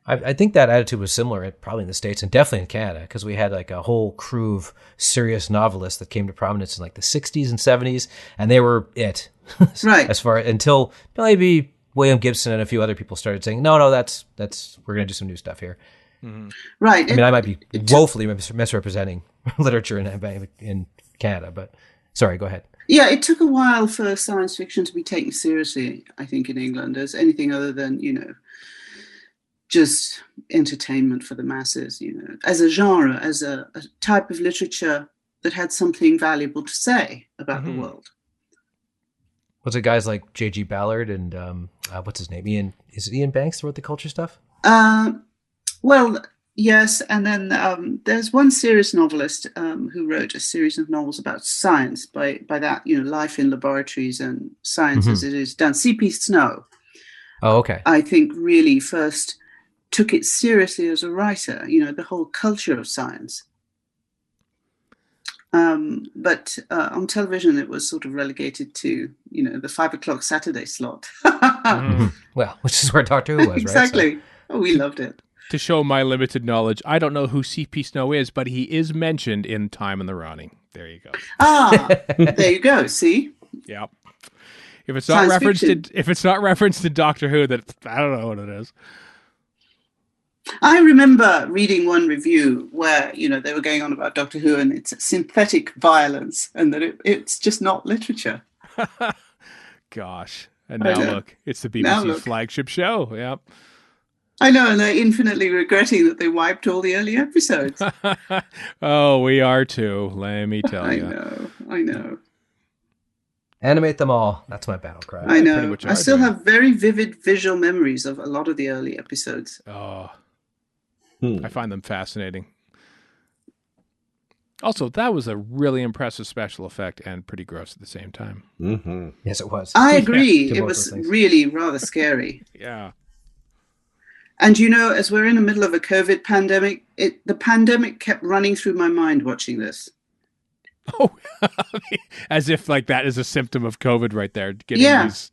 I think that attitude was similar, probably in the States and definitely in Canada, because we had like a whole crew of serious novelists that came to prominence in like the 60s and 70s, and they were it. Right. As far until maybe William Gibson and a few other people started saying, no, that's we're going to do some new stuff here. Right. I mean, I might be woefully misrepresenting literature in Canada, but sorry, go ahead. Yeah, it took a while for science fiction to be taken seriously, I think, in England as anything other than, just entertainment for the masses, as a genre, as a type of literature that had something valuable to say about the world. Was it guys like J.G. Ballard and what's his name? Is it Ian Banks that wrote the culture stuff? Well, yes, and then there's one serious novelist who wrote a series of novels about science. By that, life in laboratories and science as it is done. C.P. Snow. Oh, okay. I think really first took it seriously as a writer. The whole culture of science. But on television, it was sort of relegated to the 5 o'clock Saturday slot. Well, which is where Doctor Who was, Exactly. right? So. Oh, we loved it. To show my limited knowledge, I don't know who C.P. Snow is, but he is mentioned in Time and the Ronning. There you go. There you go. See? Yep. If it's not Science referenced in Doctor Who, that I don't know what it is. I remember reading one review where, they were going on about Doctor Who and it's synthetic violence and that it's just not literature. Gosh. And now look, it's the BBC flagship show. Yep. I know, and they're infinitely regretting that they wiped all the early episodes. Oh, we are too, let me tell you. I know. Animate them all. That's my battle cry. I know. I still have very vivid visual memories of a lot of the early episodes. Oh. I find them fascinating. Also, that was a really impressive special effect and pretty gross at the same time. Mm-hmm. Yes, it was. I agree. Yeah, it was really rather scary. Yeah. And as we're in the middle of a COVID pandemic, the pandemic kept running through my mind watching this. Oh, as if like that is a symptom of COVID right there. Getting these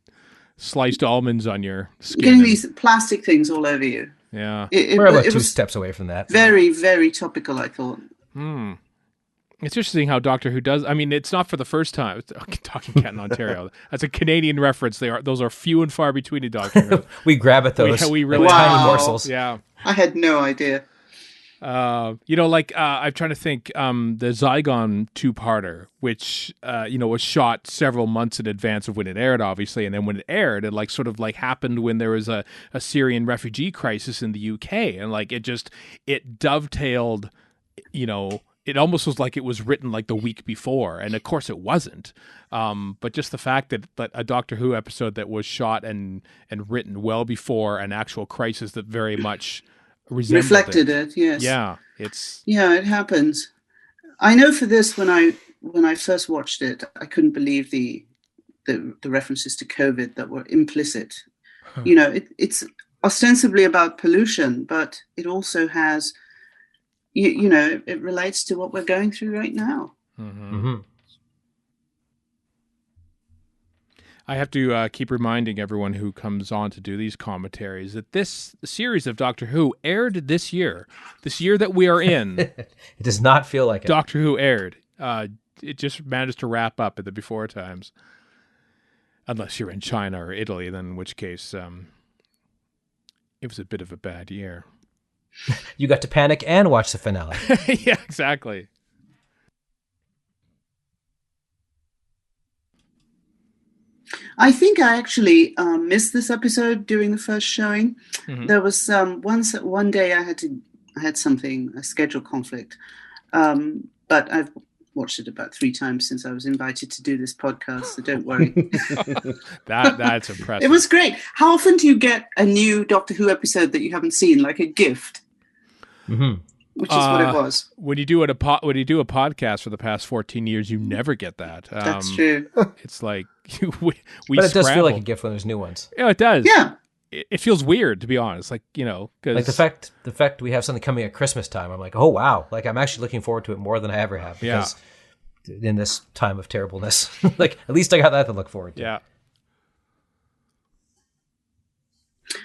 sliced almonds on your skin. Getting these plastic things all over you. Yeah. We're about 2 steps away from that. Very, very topical, I thought. It's interesting how Doctor Who does. I mean, it's not for the first time. Talking Cat in Ontario. That's a Canadian reference. Those are few and far between in Doctor Who. We grab at those. We really tiny morsels. Yeah. I had no idea. I'm trying to think. The Zygon 2-parter, which was shot several months in advance of when it aired, obviously, and then when it aired, it sort of happened when there was a Syrian refugee crisis in the UK, and it dovetailed. It almost was like it was written the week before, and of course it wasn't. But just the fact that a Doctor Who episode that was shot and written well before an actual crisis that very much reflected it. Yes. Yeah, it happens. I know for this, when I first watched it, I couldn't believe the references to COVID that were implicit. It's ostensibly about pollution, but it also has. It relates to what we're going through right now. Mm-hmm. I have to keep reminding everyone who comes on to do these commentaries that this series of Doctor Who aired this year that we are in. It does not feel like it. Doctor Who aired. It just managed to wrap up at the before times. Unless you're in China or Italy, then in which case it was a bit of a bad year. You got to panic and watch the finale. Yeah, exactly. I think I actually missed this episode during the first showing. Mm-hmm. There was one day I had a schedule conflict, but I've watched it about 3 times since I was invited to do this podcast, so don't worry. That's impressive. It was great. How often do you get a new Doctor Who episode that you haven't seen, like a gift? Mm-hmm. Which is what it was. When you do a podcast for the past 14 years, you never get that. That's true. It's like but it does feel like a gift when there's new ones. Yeah, it does. Yeah. it feels weird, to be honest. Like, because like the fact we have something coming at Christmas time, I'm like, oh wow, like I'm actually looking forward to it more than I ever have, because in this time of terribleness, like at least I got that to look forward to. Yeah.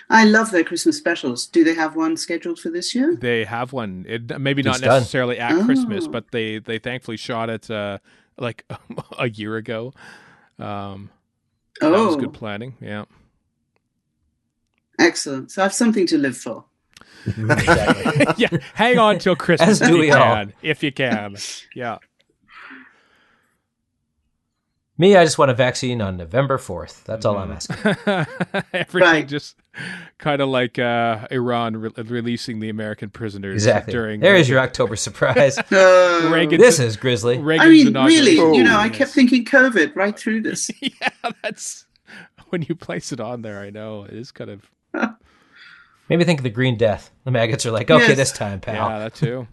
I love their Christmas specials. Do they have one scheduled for this year? They have one. Maybe not It's done. necessarily at Christmas, but they thankfully shot it like a year ago. That was good planning. Yeah. Excellent. So I have something to live for. Exactly. Yeah. Hang on till Christmas As do we all. if you can. Yeah. Me, I just want a vaccine on November 4th. That's all I'm asking. Everything just kind of like Iran releasing the American prisoners. Exactly. During There's your October surprise. Reagan's, This is grisly. Reagan's I mean, inauguration. really, I kept thinking COVID right through this. Yeah, that's when you place it on there. I know it is kind of. Maybe think of the Green Death. The maggots are like, okay, Yes. this time, pal. Yeah, that too.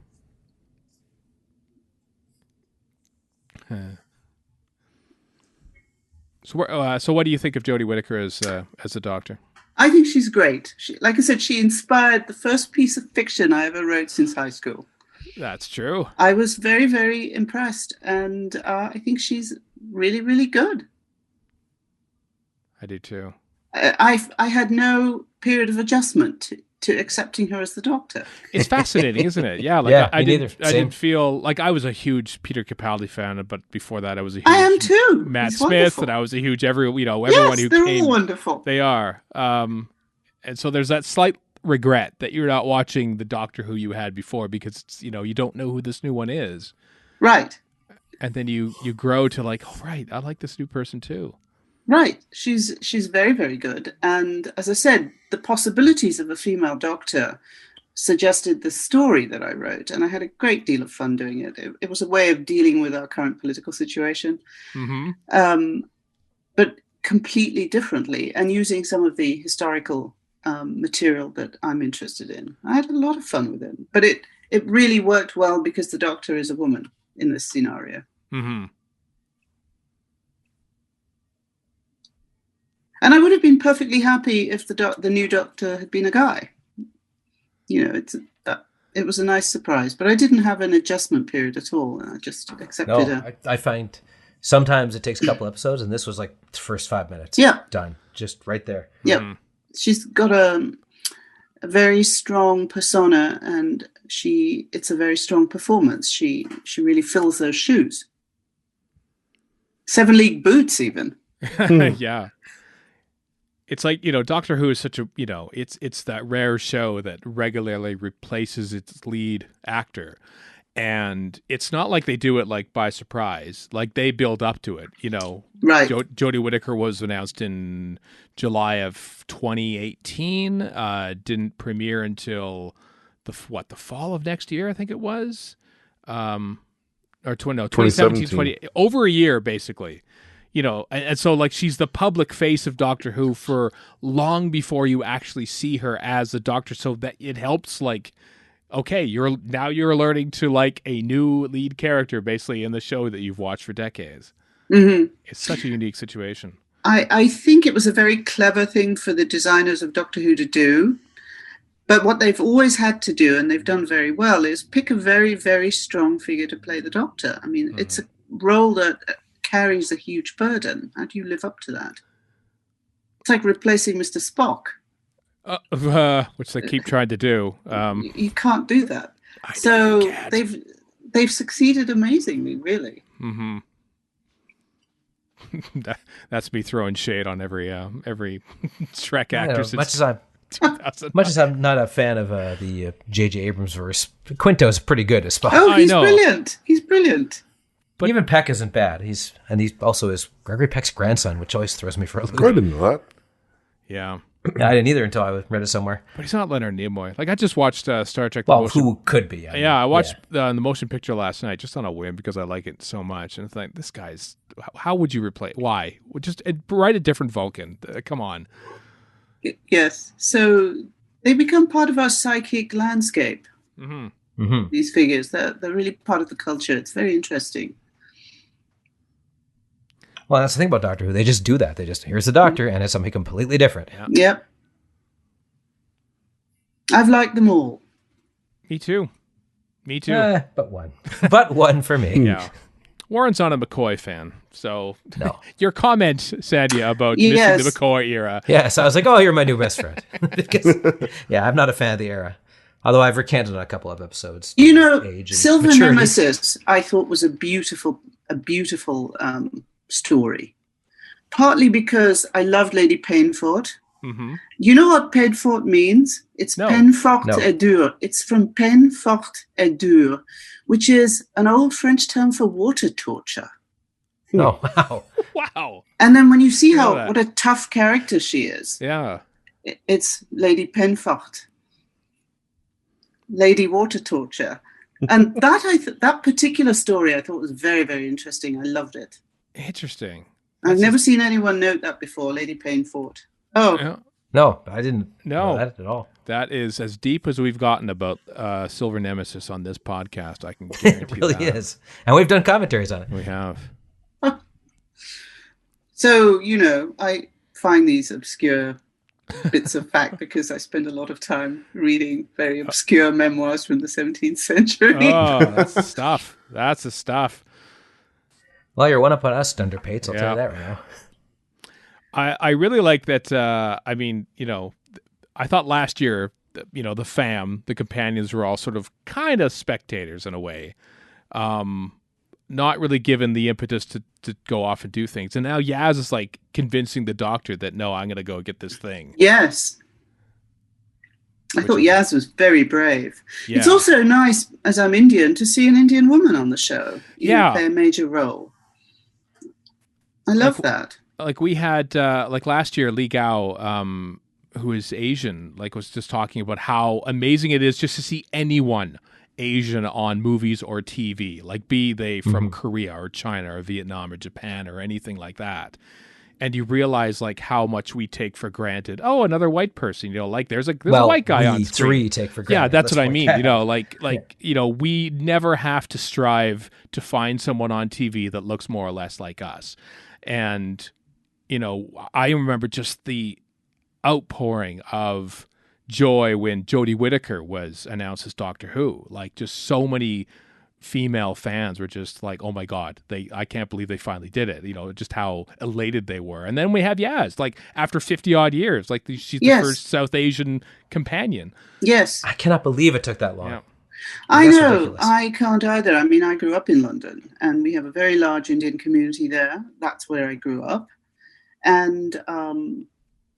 So what do you think of Jodie Whittaker as a doctor? I think she's great. Like I said, she inspired the first piece of fiction I ever wrote since high school. That's true. I was very, very impressed, and I think she's really, really good. I do too. I had no period of adjustment to accepting her as the Doctor. It's fascinating, isn't it? Yeah, like Yeah, I me didn't. neither. I Same. didn't feel like I was a huge Peter Capaldi fan, but before that, I was a huge I am too. Matt He's Smith, wonderful. and I was a huge everyone Yes, who they're came. all wonderful. They are, and so there's that slight regret that you're not watching the Doctor Who you had before, because it's, you don't know who this new one is, Right. and then you grow to like, oh right, I like this new person too. Right. She's very, very good. And as I said, the possibilities of a female doctor suggested the story that I wrote, and I had a great deal of fun doing it. It was a way of dealing with our current political situation, but completely differently, and using some of the historical material that I'm interested in. I had a lot of fun with it, but it really worked well because the Doctor is a woman in this scenario. Mm-hmm. And I would have been perfectly happy if the new Doctor had been a guy. It was a nice surprise, but I didn't have an adjustment period at all. I just accepted No, I find sometimes it takes a couple episodes, and this was like the first 5 minutes. Yeah. Done. Just right there. Yeah. She's got a very strong persona, and it's a very strong performance. She really fills those shoes. 7 League Boots, even. Yeah. It's like, Doctor Who is such a, it's that rare show that regularly replaces its lead actor. And it's not like they do it like by surprise. Like they build up to it, Right. Jodie Whittaker was announced in July of 2018. Didn't premiere until the fall of next year, I think it was. Or 2017, 20, over a year, basically. And so like she's the public face of Doctor Who for long before you actually see her as the Doctor, so that it helps like, okay, you're learning to like a new lead character basically in the show that you've watched for decades. Mm-hmm. It's such a unique situation. I think it was a very clever thing for the designers of Doctor Who to do. But what they've always had to do, and they've done very well, is pick a very, very strong figure to play the Doctor. I mean, it's a role that carries a huge burden. How do you live up to that? It's like replacing Mr. Spock. Which they keep trying to do. You can't do that. So they've succeeded amazingly, really. Mm-hmm. That's me throwing shade on every Trek actor. Much as I'm not a fan of the J.J. Abrams verse, Quinto's pretty good as Spock. Oh, he's brilliant. He's brilliant. But even Peck isn't bad. He's also is Gregory Peck's grandson, which always throws me for a loop. I didn't know that. Yeah. I didn't either until I read it somewhere. But he's not Leonard Nimoy. Like I just watched Star Trek. Who could be? I watched the motion picture last night just on a whim because I like it so much, and it's like this guy's. How would you replace? Why? Just write a different Vulcan. Come on. Yes. So they become part of our psychic landscape. Mm-hmm. Mm-hmm. These figures, they're really part of the culture. It's very interesting. Well, that's the thing about Doctor Who. They just do that. Here's the Doctor, and it's something completely different. Yeah. Yep. I've liked them all. Me too. Me too. But one. But one for me. Yeah. Warren's not a McCoy fan, so No. your comment, Sandya, about Yes. missing the McCoy era. Yeah, so I was like, oh, you're my new best friend. Because, yeah, I'm not a fan of the era. Although I've recanted on a couple of episodes. You know, Age and Silver maturity. Nemesis, I thought was a beautiful story. Partly because I loved Lady Painfort. Mm-hmm. You know what Painfort means? It's No. peine forte No. et dure. It's from peine forte et dure, which is an old French term for water torture. Oh, wow. Wow. And then when you see know that. what a tough character she is, Yeah. it's Lady Penforte, Lady Water Torture, and that particular story I thought was very, very interesting. I loved it. Interesting. I've never seen anyone note that before, Lady Painfort. Oh, Yeah. No, I didn't No. know that at all. That is as deep as we've gotten about Silver Nemesis on this podcast. I can guarantee It really that. is. And we've done commentaries on it. We have. so, I find these obscure bits of fact because I spend a lot of time reading very obscure memoirs from the 17th century. Oh, that's the stuff. That's the stuff. Well, you're one up on us, Dunderpates. I'll Yeah. tell you that right now. I really like that. I thought last year, the fam, the companions were all sort of kind of spectators in a way, not really given the impetus to go off and do things. And now Yaz is like convincing the Doctor that, no, I'm going to go get this thing. Yes. I thought Yaz was very brave. Yeah. It's also nice, as I'm Indian, to see an Indian woman on the show. Play a major role. I love that. Like we had, last year, Li Gao, who is Asian, was just talking about how amazing it is just to see anyone Asian on movies or TV, be they from Korea or China or Vietnam or Japan or anything like that. And you realize how much we take for granted. Oh, another white person, there's a white guy on screen. We take for granted. Yeah, that's what I mean. Yeah. We never have to strive to find someone on TV that looks more or less like us. And, I remember just the outpouring of joy when Jodie Whittaker was announced as Doctor Who. Just so many female fans were just like, oh my God, I can't believe they finally did it. Just how elated they were. And then we have Yaz, after 50 odd years, she's the first South Asian companion. Yes. I cannot believe it took that long. Yeah. I That's know. ridiculous. I can't either. I mean, I grew up in London and we have a very large Indian community there. That's where I grew up. And,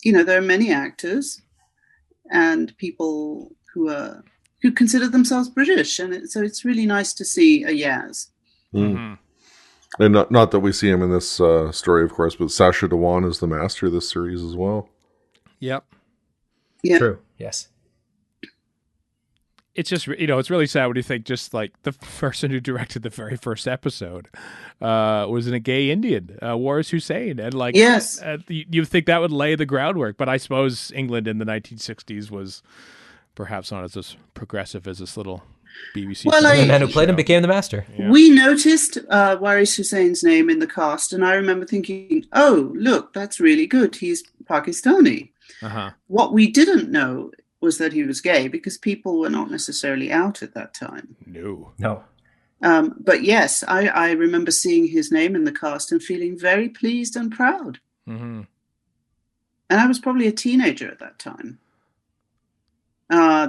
there are many actors and people who consider themselves British. And so it's really nice to see a Yaz. Mm-hmm. And not that we see him in this story, of course, but Sacha Dhawan is the master of this series as well. Yep. Yeah. True. Yes. It's just, it's really sad when you think just the person who directed the very first episode was a gay Indian, Waris Hussein. And yes, you think that would lay the groundwork. But I suppose England in the 1960s was perhaps not as progressive as this little BBC. Well, The man who played him became the master. Yeah. We noticed Waris Hussein's name in the cast. And I remember thinking, oh, look, that's really good. He's Pakistani. Uh-huh. What we didn't know was that he was gay because people were not necessarily out at that time. No. But yes, I remember seeing his name in the cast and feeling very pleased and proud. Mm-hmm. And I was probably a teenager at that time.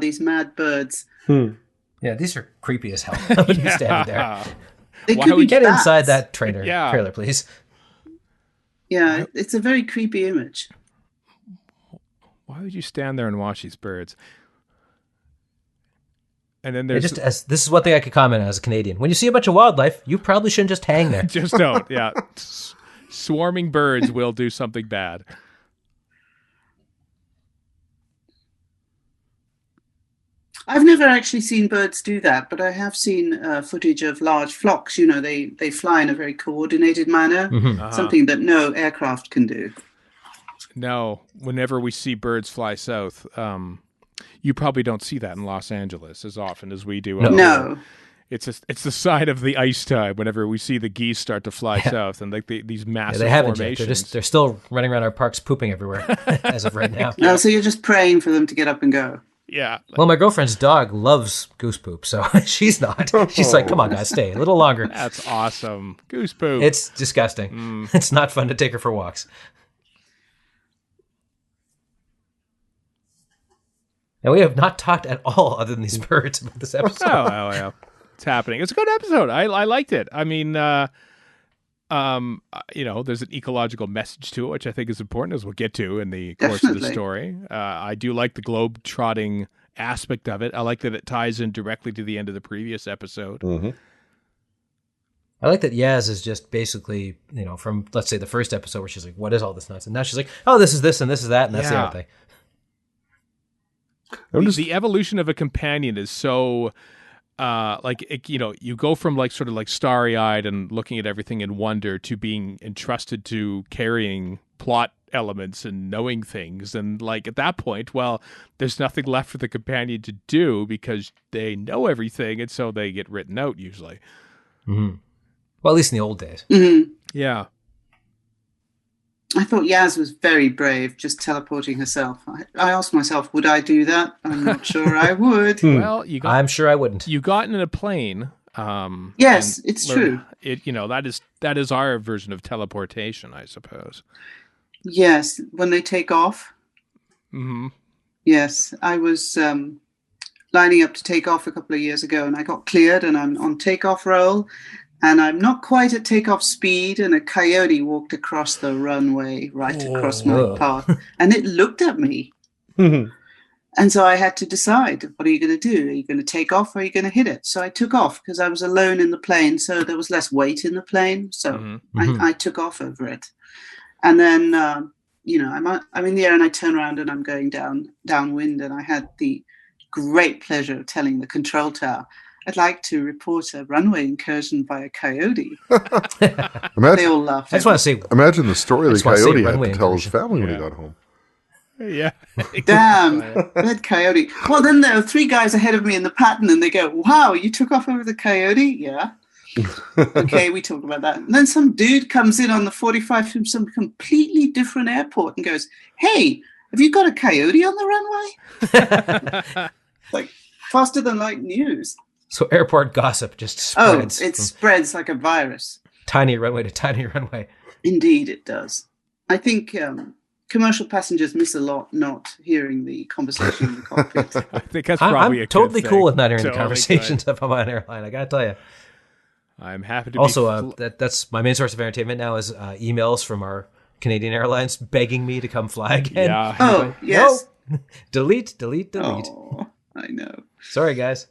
These mad birds. Yeah, these are creepy as hell. When you're standing there. They Why could would be you Get bats. inside that trailer, Yeah. please. Yeah, it's a very creepy image. Why would you stand there and watch these birds? And then there's This is one thing I could comment on as a Canadian. When you see a bunch of wildlife, you probably shouldn't just hang there. just don't. Yeah. Swarming birds will do something bad. I've never actually seen birds do that, but I have seen footage of large flocks. They fly in a very coordinated manner, Uh-huh. something that no aircraft can do. No, whenever we see birds fly south, you probably don't see that in Los Angeles as often as we do. No. It's the sign of the ice time whenever we see the geese start to fly south and these massive They haven't yet. formations. They're still running around our parks pooping everywhere as of right now. No, so you're just praying for them to get up and go. Yeah. Well, my girlfriend's dog loves goose poop, so she's not. She's like, come on, guys, stay a little longer. That's awesome. Goose poop. It's disgusting. It's not fun to take her for walks. And we have not talked at all, other than these birds, about this episode. Oh, yeah. It's happening. It's a good episode. I liked it. I mean, there's an ecological message to it, which I think is important, as we'll get to in the course of the story. I do like the globe-trotting aspect of it. I like that it ties in directly to the end of the previous episode. Mm-hmm. I like that Yaz is just basically, from, let's say, the first episode where she's like, what is all this nonsense? And now she's like, oh, this is this and this is that, and that's the other thing. The evolution of a companion is so, you go from sort of starry-eyed and looking at everything in wonder to being entrusted to carrying plot elements and knowing things. And at that point, well, there's nothing left for the companion to do because they know everything. And so they get written out usually. Mm-hmm. Well, at least in the old days. Mm-hmm. Yeah. I thought Yaz was very brave, just teleporting herself. I asked myself, would I do that? I'm not sure I would. Well, I'm sure I wouldn't. You got in a plane. Yes, it's true. That is our version of teleportation, I suppose. Yes, when they take off. Mm-hmm. Yes, I was lining up to take off a couple of years ago, and I got cleared, and I'm on takeoff roll. And I'm not quite at takeoff speed, and a coyote walked across the runway right across my path, and it looked at me. And so I had to decide, what are you going to do? Are you going to take off or are you going to hit it? So I took off because I was alone in the plane, so there was less weight in the plane. So I took off over it. And then, I'm in the air and I turn around and I'm going downwind, and I had the great pleasure of telling the control tower, I'd like to report a runway incursion by a coyote. They all laughed. I just want to say, imagine the story the coyote had to tell his incursion. family when he got home. Yeah. Damn, that coyote. Well, then there were 3 guys ahead of me in the pattern, and they go, wow, you took off over the coyote? Yeah. Okay, we talked about that. And then some dude comes in on the 45 from some completely different airport and goes, hey, have you got a coyote on the runway? Faster than light news. So airport gossip just spreads. Oh, it spreads like a virus. Tiny runway to tiny runway. Indeed, it does. I think commercial passengers miss a lot not hearing the conversation in the cockpit. I think that's probably I'm totally cool with not hearing Totally the conversations good. up on an airline. I got to tell you. I'm happy to also, that's my main source of entertainment now is emails from our Canadian Airlines begging me to come fly again. Yeah. Oh, yes. No. delete. Oh, I know. Sorry, guys.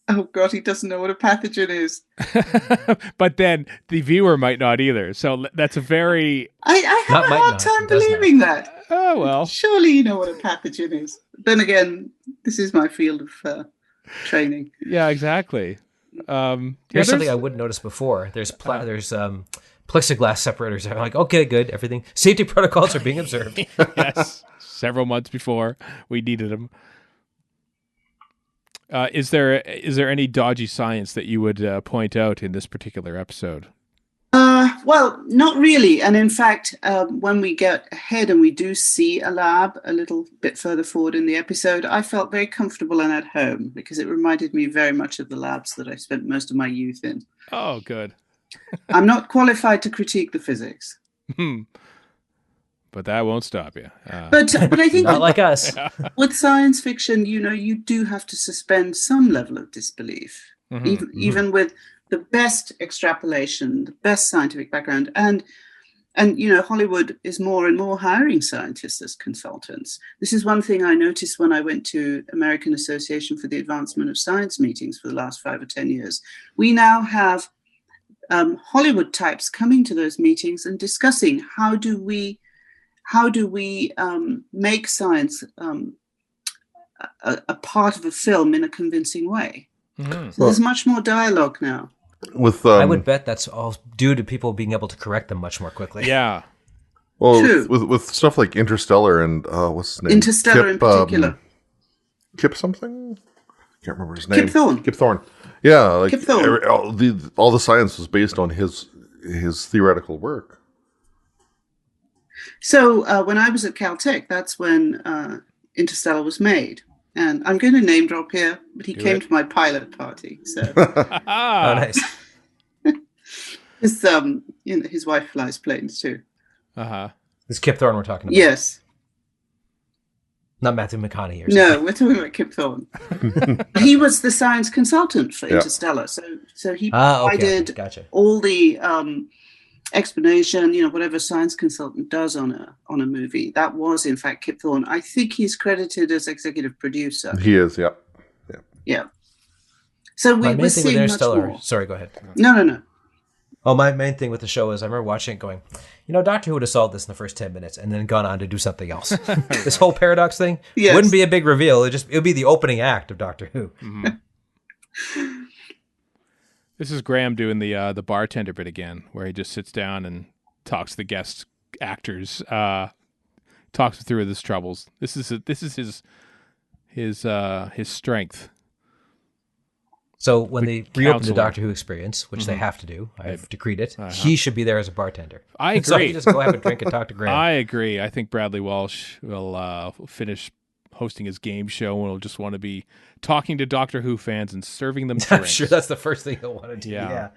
Oh, God, he doesn't know what a pathogen is. But then the viewer might not either. So that's a very... I have a hard time believing that. Oh, well. Surely you know what a pathogen is. Then again, this is my field of training. Yeah, exactly. Here's something I wouldn't notice before. There's plexiglass separators. I'm like, okay, good. Everything. Safety protocols are being observed. Yes. Several months before we needed them. Is there any dodgy science that you would point out in this particular episode? Well, not really. And in fact, when we get ahead and we do see a lab a little bit further forward in the episode, I felt very comfortable and at home because it reminded me very much of the labs that I spent most of my youth in. Oh, good. I'm not qualified to critique the physics. But that won't stop you. But I think not like us. With science fiction, you do have to suspend some level of disbelief, even with the best extrapolation, the best scientific background, and Hollywood is more and more hiring scientists as consultants. This is one thing I noticed when I went to American Association for the Advancement of Science meetings for the last 5 or 10 years. We now have Hollywood types coming to those meetings and discussing how do we make science a part of a film in a convincing way. So there's much more dialogue now. I would bet that's all due to people being able to correct them much more quickly. Yeah. Well, with stuff like Interstellar and what's his name? Interstellar in particular. Kip something? Can't remember his name. Kip Thorne. Yeah, like Kip Thorne. all the science was based on his theoretical work. So when I was at Caltech, that's when Interstellar was made. And I'm going to name drop here, but he came to my pilot party. So, Oh, nice. his wife flies planes too. This Kip Thorne we're talking about. Yes. Not Matthew McConaughey or something. No, we're talking about Kip Thorne. He was the science consultant for Interstellar. So he provided all the explanation, whatever science consultant does on a movie. That was, in fact, Kip Thorne. I think he's credited as executive producer. He is, yeah. So we're seeing much more. Sorry, go ahead. No. Oh, my main thing with the show is I remember watching it going, Doctor Who would have solved this in the first 10 minutes and then gone on to do something else. This whole paradox thing wouldn't be a big reveal. It would be the opening act of Doctor Who. Mm-hmm. This is Graham doing the bartender bit again, where he just sits down and talks to the guest actors, talks through his troubles. This is his strength. So when they reopen the Doctor Who experience, which they have to do, I've decreed it, he should be there as a bartender. I agree. So he just go have a drink and talk to Graham. I agree. I think Bradley Walsh will finish hosting his game show and will just want to be talking to Doctor Who fans and serving them drinks. I'm sure that's the first thing he'll want to do. Yeah.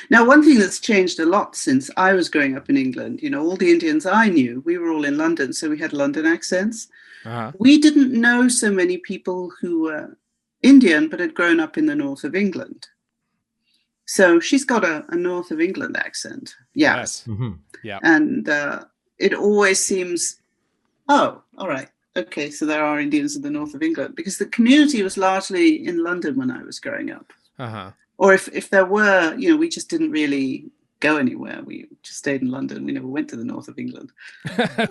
Now, one thing that's changed a lot since I was growing up in England, all the Indians I knew, we were all in London, so we had London accents. We didn't know so many people who were Indian but had grown up in the north of England. So she's got a north of England accent. Yes. Mm-hmm. Yeah. And it always seems, oh, all right. Okay, so there are Indians in the north of England, because the community was largely in London when I was growing up. Or if there were, we just didn't really go anywhere. We just stayed in London. We never went to the north of England.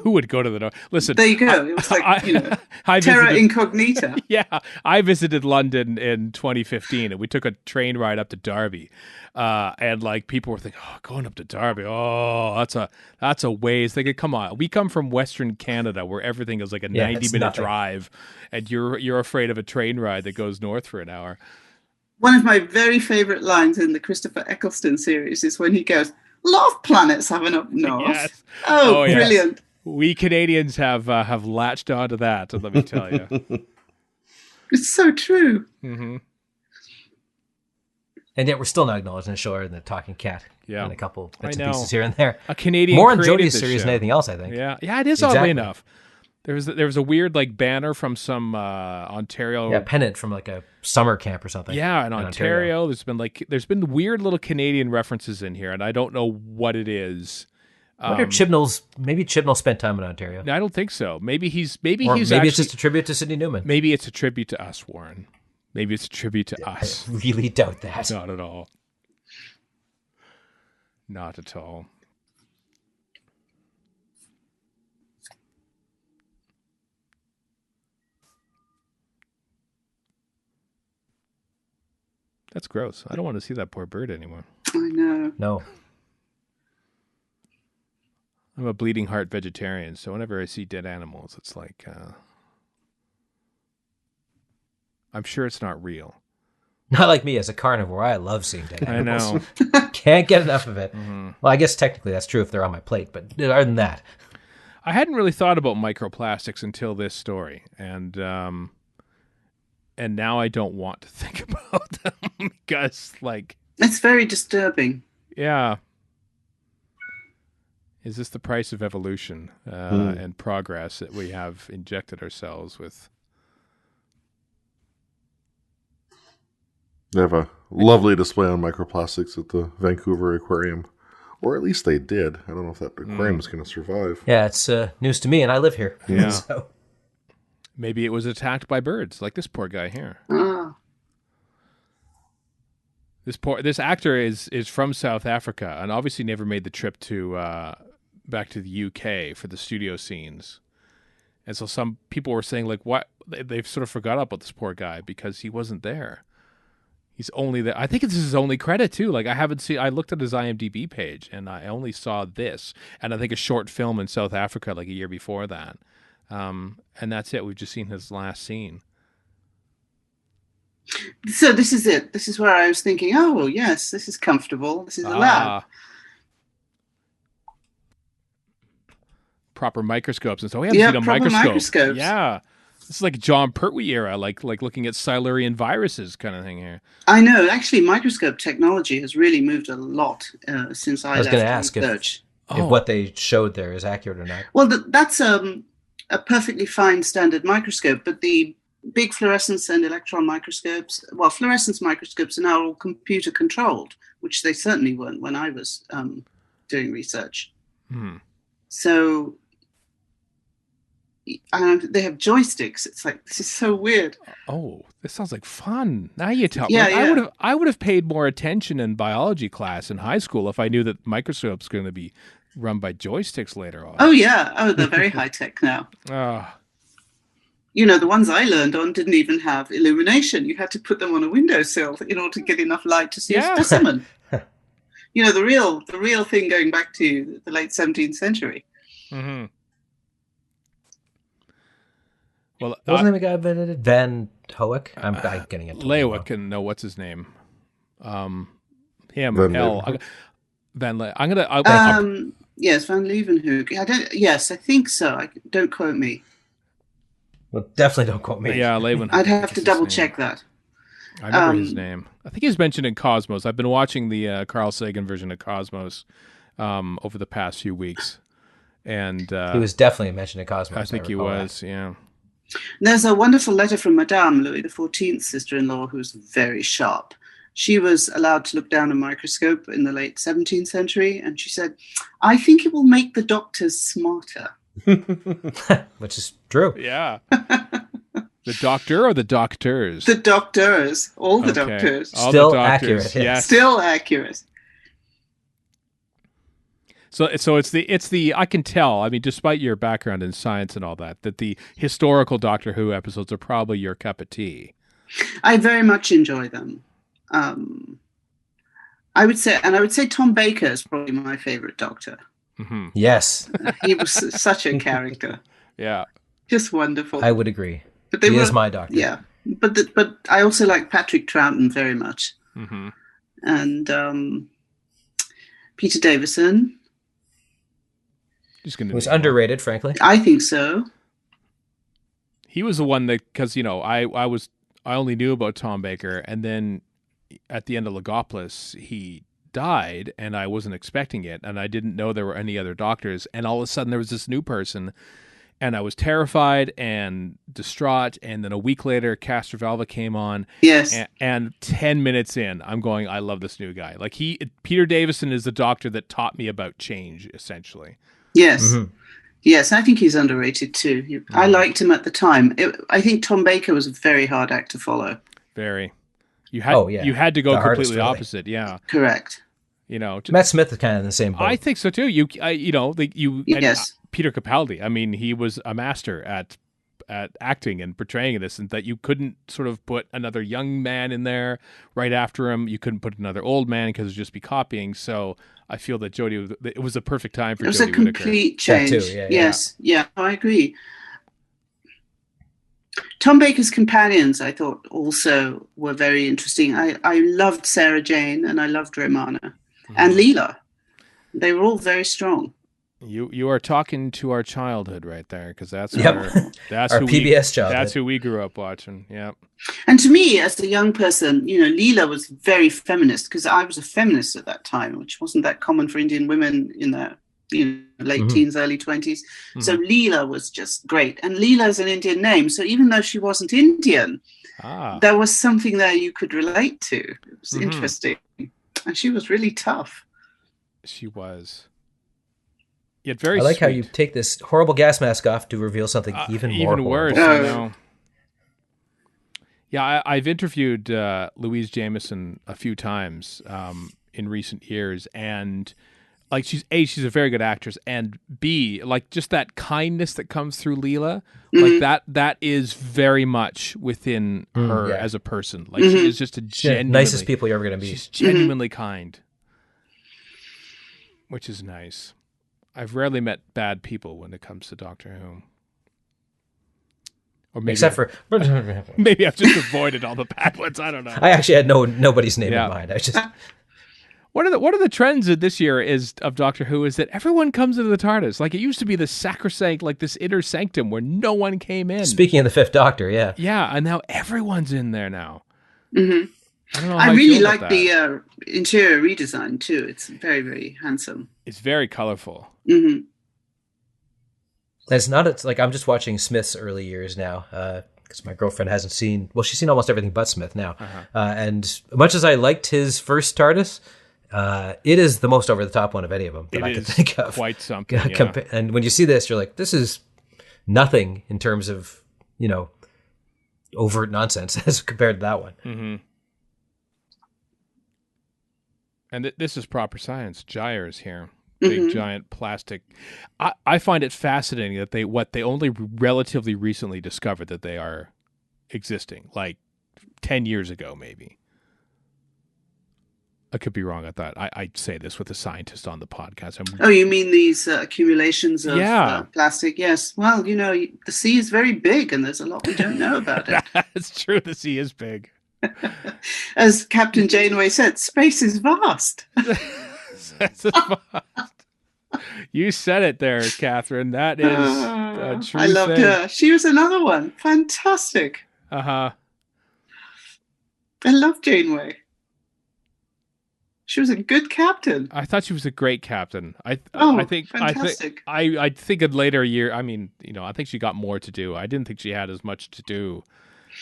Who would go to the north? Listen, there you go. It was like, terra incognita. Yeah, I visited London in 2015, and we took a train ride up to Derby, and like people were thinking, "Oh, going up to Derby, that's a ways." They could come on. We come from Western Canada, where everything is like a 90-minute drive, and you're afraid of a train ride that goes north for an hour. One of my very favorite lines in the Christopher Eccleston series is when he goes, "A lot of planets have an up north." Yes. Oh, brilliant. Yes. We Canadians have latched onto that, let me tell you. It's so true. Mm-hmm. And yet we're still not acknowledging the show and the talking cat. Yeah. And a couple bits and pieces here and there. A Canadian more on created Jodie's series than anything else, I think. Yeah, it is oddly enough. There was a weird like banner from some Ontario. Yeah, pennant from like a summer camp or something. Yeah, in Ontario. There's been weird little Canadian references in here, and I don't know what it is. I wonder if maybe Chibnall spent time in Ontario. I don't think so. Maybe it's just a tribute to Sidney Newman. Maybe it's a tribute to us, Warren. Maybe it's a tribute to us. I really doubt that. Not at all. Not at all. That's gross. I don't want to see that poor bird anymore. I know. No. I'm a bleeding heart vegetarian, so whenever I see dead animals, it's like, I'm sure it's not real. Not like me as a carnivore. I love seeing dead animals. I know. Can't get enough of it. Mm-hmm. Well, I guess technically that's true if they're on my plate, but other than that. I hadn't really thought about microplastics until this story, and now I don't want to think about them because, like... It's very disturbing. Yeah. Is this the price of evolution and progress that we have injected ourselves with? They have a lovely display on microplastics at the Vancouver Aquarium. Or at least they did. I don't know if that aquarium is going to survive. Yeah, it's news to me, and I live here. Yeah. So. Maybe it was attacked by birds, like this poor guy here. This actor is from South Africa, and obviously never made the trip to back to the UK for the studio scenes. And so some people were saying, like, what? They've sort of forgot about this poor guy because he wasn't there. He's only there. I think this is his only credit too. Like I looked at his IMDb page and I only saw this and I think a short film in South Africa like a year before that. And that's it. We've just seen his last scene. So this is it. This is where I was thinking, oh, yes, this is comfortable. This is a lab. Proper microscopes and so we haven't seen a microscope. Yeah. This is like John Pertwee era, like looking at Silurian viruses kind of thing here. I know. Actually, microscope technology has really moved a lot since I was going to ask if what they showed there is accurate or not. Well, that's a perfectly fine standard microscope, but the big fluorescence and electron microscopes, fluorescence microscopes are now all computer controlled, which they certainly weren't when I was doing research. So they have joysticks. It's like, this is so weird. Oh, this sounds like fun. Now you tell me. I would have paid more attention in biology class in high school if I knew that microscopes are going to be run by joysticks later on. Oh, yeah. Oh, they're very high tech now. The ones I learned on didn't even have illumination. You had to put them on a windowsill in order to get enough light to see a specimen. The real thing going back to the late 17th century. Mm-hmm. Well, wasn't the guy invented Van Hoek? I'm getting into Leeuwenhoek and no, what's his name? Him. Van L. Van Le- I'm gonna. Yes, Van Leeuwenhoek. Yes, I think so. Don't quote me. Well, definitely don't quote me. Yeah, Leeuwenhoek. I'd have to double check that. I remember his name. I think he's mentioned in Cosmos. I've been watching the Carl Sagan version of Cosmos over the past few weeks, and he was definitely mentioned in Cosmos. I think he was. Yeah. There's a wonderful letter from Madame Louis XIV's sister-in-law, who's very sharp. She was allowed to look down a microscope in the late 17th century, and she said, "I think it will make the doctors smarter." Which is true. Yeah. The doctor or the doctors? The doctors. All the doctors. Still accurate. Yes. Still accurate. So it's the I can tell, I mean, despite your background in science and all that the historical Doctor Who episodes are probably your cup of tea. I very much enjoy them. I would say Tom Baker is probably my favorite Doctor. Mm-hmm. Yes. He was such a character. Yeah. Just wonderful. I would agree. But he is my Doctor. Yeah. But I also like Patrick Troughton very much. Mm-hmm. And Peter Davison. It was underrated, frankly. I think so. He was the one that, because I only knew about Tom Baker, and then at the end of Logopolis he died, and I wasn't expecting it, and I didn't know there were any other doctors, and all of a sudden there was this new person, and I was terrified and distraught, and then a week later Castrovalva came on. Yes. And 10 minutes in, I'm going, I love this new guy. Like Peter Davison is the Doctor that taught me about change, essentially. Yes. Mm-hmm. Yes, I think he's underrated too. I liked him at the time. I think Tom Baker was a very hard act to follow. Very. You had to go completely opposite. Yeah. Correct. Matt Smith is kind of in the same boat. I think so too. Yes. Peter Capaldi. I mean, he was a master at acting and portraying this, and that you couldn't sort of put another young man in there right after him. You couldn't put another old man because it would just be copying. So I feel that it was a perfect time for Jodie Whittaker. It was a complete change. That too, yeah. Yes, yeah, I agree. Tom Baker's companions, I thought, also were very interesting. I loved Sarah Jane and I loved Romana and Leela. They were all very strong. You are talking to our childhood right there, because that's our PBS childhood. That's who we grew up watching. Yeah. And to me, as a young person, Leela was very feminist, because I was a feminist at that time, which wasn't that common for Indian women in their late teens, early 20s. Mm-hmm. So Leela was just great. And Leela is an Indian name, so even though she wasn't Indian, there was something there you could relate to. It was interesting. And she was really tough. She was. Yet very I like sweet. how you take this horrible gas mask off to reveal something even worse. Yeah, I've interviewed Louise Jameson a few times in recent years, and like she's a very good actress, and B, like just that kindness that comes through Leela, like that is very much within her as a person. Like she is just she's the nicest people you're ever going to meet. She's genuinely kind, which is nice. I've rarely met bad people when it comes to Doctor Who. Or maybe Except for maybe I've just avoided all the bad ones. I don't know. I actually had nobody's name in mind. I just One of the trends of this year of Doctor Who is that everyone comes into the TARDIS. Like, it used to be the sacrosanct, like this inner sanctum where no one came in. Speaking of the Fifth Doctor, yeah. Yeah, and now everyone's in there now. Mm-hmm. I don't know. I really like the interior redesign too. It's very, very handsome. It's very colorful. Mm-hmm. It's like I'm just watching Smith's early years now because my girlfriend hasn't seen. Well, she's seen almost everything but Smith now. And much as I liked his first TARDIS, it is the most over the top one of any of them that I can think of. Quite something. And when you see this, you're like, this is nothing in terms of overt nonsense as compared to that one. Mm-hmm. And this is proper science. Gyres here. Big giant plastic. I find it fascinating that they only relatively recently discovered that they are existing, like 10 years ago, maybe. I could be wrong. I thought I'd say this with a scientist on the podcast. Oh, you mean these accumulations of plastic? Yes. Well, the sea is very big, and there's a lot we don't know about it. That's true. The sea is big. As Captain Janeway said, space is vast. You said it there, Catherine. That is a true I loved her. She was another one. Fantastic. Uh-huh. I love Janeway. She was a good captain. I thought she was a great captain. Fantastic. I think in later year, I mean, I think she got more to do. I didn't think she had as much to do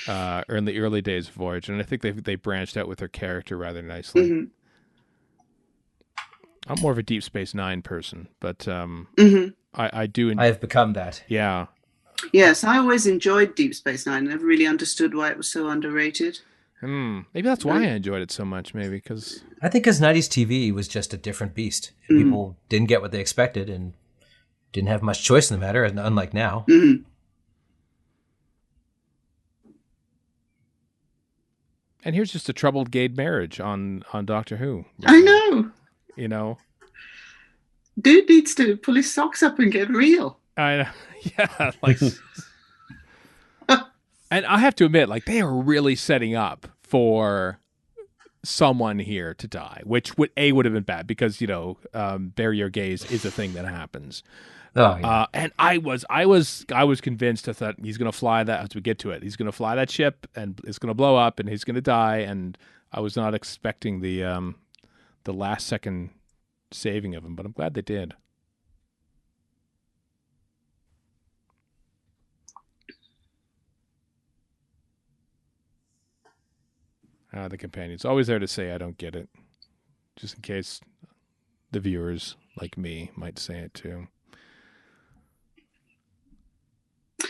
in the early days of Voyager, and I think they branched out with her character rather nicely. Mm-hmm. I'm more of a Deep Space Nine person, but I do. I have become that. Yeah. Yes, I always enjoyed Deep Space Nine. I never really understood why it was so underrated. Maybe that's why I enjoyed it so much. Maybe because I think because 90s TV was just a different beast. People didn't get what they expected and didn't have much choice in the matter, unlike now. Mm-hmm. And here's just a troubled gay marriage on Doctor Who. I know. Dude needs to pull his socks up and get real. I know. Yeah, like. And I have to admit, like, they are really setting up for someone here to die, which would have been bad because bury your gays is a thing that happens. Oh, yeah. And I was convinced. I thought he's going to fly that as we get to it. He's going to fly that ship, and it's going to blow up, and he's going to die. And I was not expecting the last second saving of him, but I'm glad they did. The companions always there to say I don't get it, just in case the viewers like me might say it too.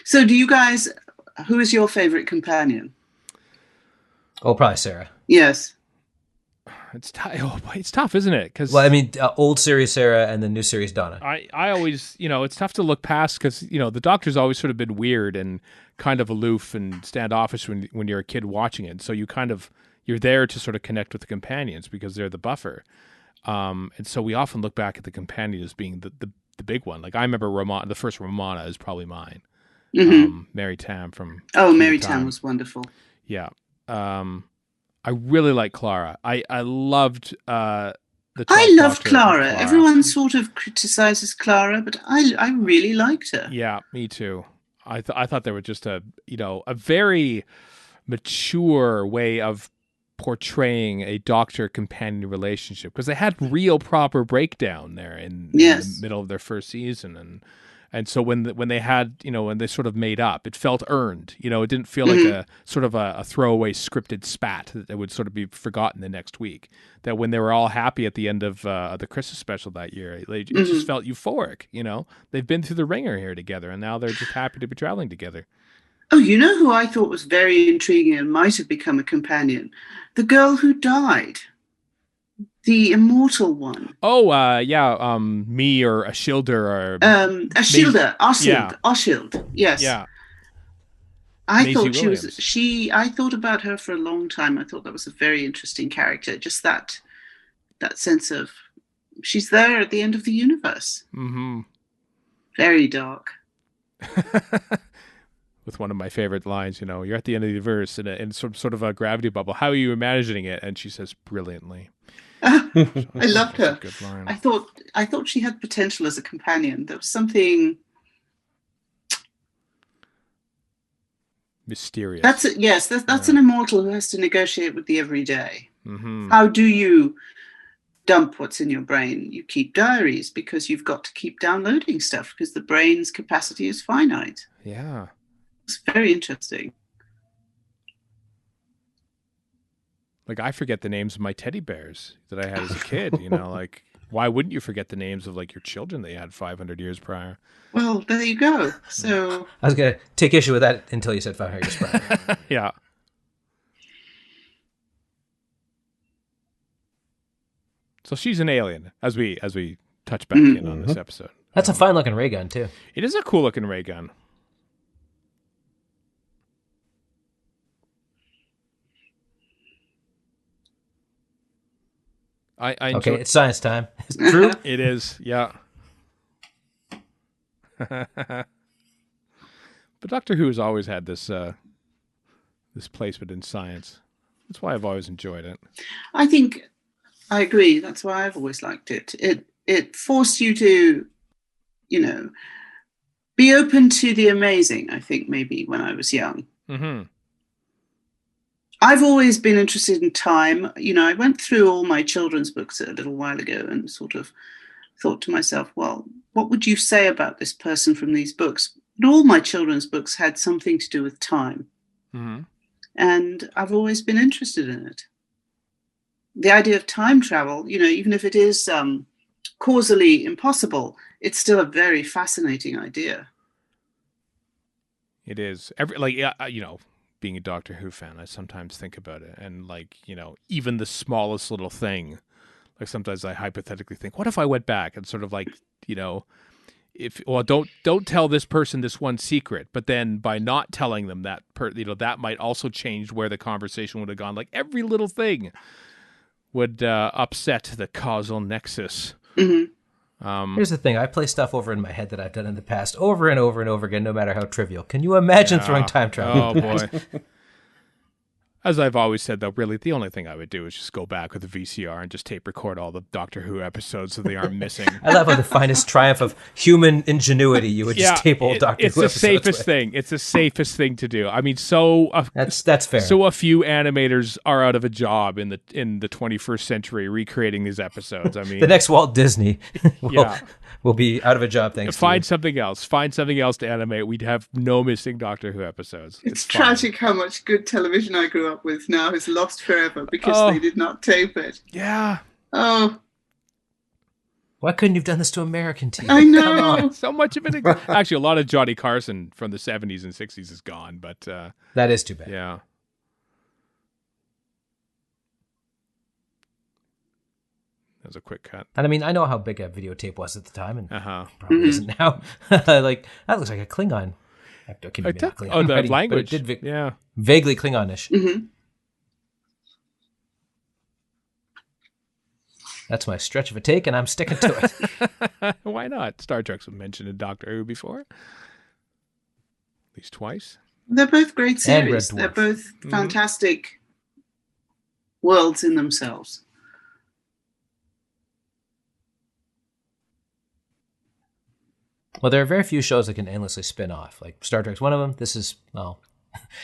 So do you guys, who is your favorite companion? Oh, probably Sarah. Yes. It's tough, isn't it? Because old series Sarah and the new series Donna. I always, it's tough to look past because the Doctor's always sort of been weird and kind of aloof and standoffish when you're a kid watching it. So you're there to sort of connect with the companions because they're the buffer. And so we often look back at the companion as being the big one. Like I remember the first Romana is probably mine. Mm-hmm. Mary Tam from Mary Tam was wonderful. Yeah. I really like Clara. I loved I love Clara. Everyone sort of criticizes Clara, but I really liked her. Yeah, me too. I thought they were just a very mature way of portraying a doctor-companion relationship because they had real proper breakdown there in the middle of their first season and so when they had when they sort of made up, it felt earned. It didn't feel like a sort of a throwaway scripted spat that would sort of be forgotten the next week. That when they were all happy at the end of the Christmas special that year, it just felt euphoric. They've been through the ringer here together, and now they're just happy to be traveling together. Oh, you know who I thought was very intriguing and might have become a companion? The girl who died. The immortal one. Oh, me or Ashilda or... Ashilda. Oshild. Yes. Yeah. I Maisie thought Williams. I thought about her for a long time. I thought that was a very interesting character. Just that sense of, she's there at the end of the universe. Mm-hmm. Very dark. with one of my favorite lines. You're at the end of the universe in sort of a gravity bubble. How are you imagining it? And she says, brilliantly. I loved That's a her. good line. I thought she had potential as a companion. There was something mysterious. That's an immortal who has to negotiate with the everyday. Mm-hmm. How do you dump what's in your brain? You keep diaries because you've got to keep downloading stuff because the brain's capacity is finite. Yeah. It's very interesting. Like, I forget the names of my teddy bears that I had as a kid. Like, why wouldn't you forget the names of like your children that you had 500 years prior? Well, there you go. So I was going to take issue with that until you said 500 years prior. Yeah. So she's an alien, as we touch back in on this episode. That's a fine looking ray gun too. It is a cool looking ray gun. I enjoy. Okay, it's science time. It's true. It is, yeah. But Doctor Who has always had this placement in science. That's why I've always enjoyed it. I think I agree. That's why I've always liked it. It forced you to, be open to the amazing. I think maybe when I was young. Mm-hmm. I've always been interested in time. I went through all my children's books a little while ago and sort of thought to myself, well, what would you say about this person from these books? And all my children's books had something to do with time. Mm-hmm. And I've always been interested in it. The idea of time travel, even if it is causally impossible, it's still a very fascinating idea. It is. Being a Doctor Who fan, I sometimes think about it, and even the smallest little thing, like sometimes I hypothetically think, what if I went back and sort of don't tell this person this one secret, but then by not telling them that, that might also change where the conversation would have gone. Like every little thing would upset the causal nexus. Mm-hmm. Here's the thing. I play stuff over in my head that I've done in the past over and over and over again, no matter how trivial. Can you imagine throwing time travel? Oh, boy. As I've always said, though, really, the only thing I would do is just go back with a VCR and just tape record all the Doctor Who episodes so they aren't missing. I love how the finest triumph of human ingenuity, you would just tape old Doctor Who episodes. It's the safest thing. It's the safest thing to do. I mean, that's fair. So a few animators are out of a job in the 21st century recreating these episodes. I mean, the next Walt Disney will be out of a job. Thanks. Find something else. Find something else to animate. We'd have no missing Doctor Who episodes. It's tragic how much good television I grew up with now is lost forever because they did not tape it. Yeah. Oh. Why couldn't you have done this to American TV? I know. Come on. So much of it. Actually, a lot of Johnny Carson from the 70s and 60s is gone, but that is too bad. Yeah. That was a quick cut. And I mean, I know how big a videotape was at the time, and probably isn't now. Like, that looks like a Klingon. Okay, maybe not Klingon. Oh, the already, language. But it did yeah. Vaguely Klingonish. Mm-hmm. That's my stretch of a take, and I'm sticking to it. Why not? Star Trek's been mentioned in Doctor Who before. At least twice. They're both great series. They're both fantastic worlds in themselves. Well, there are very few shows that can endlessly spin off. Like Star Trek's one of them. This is,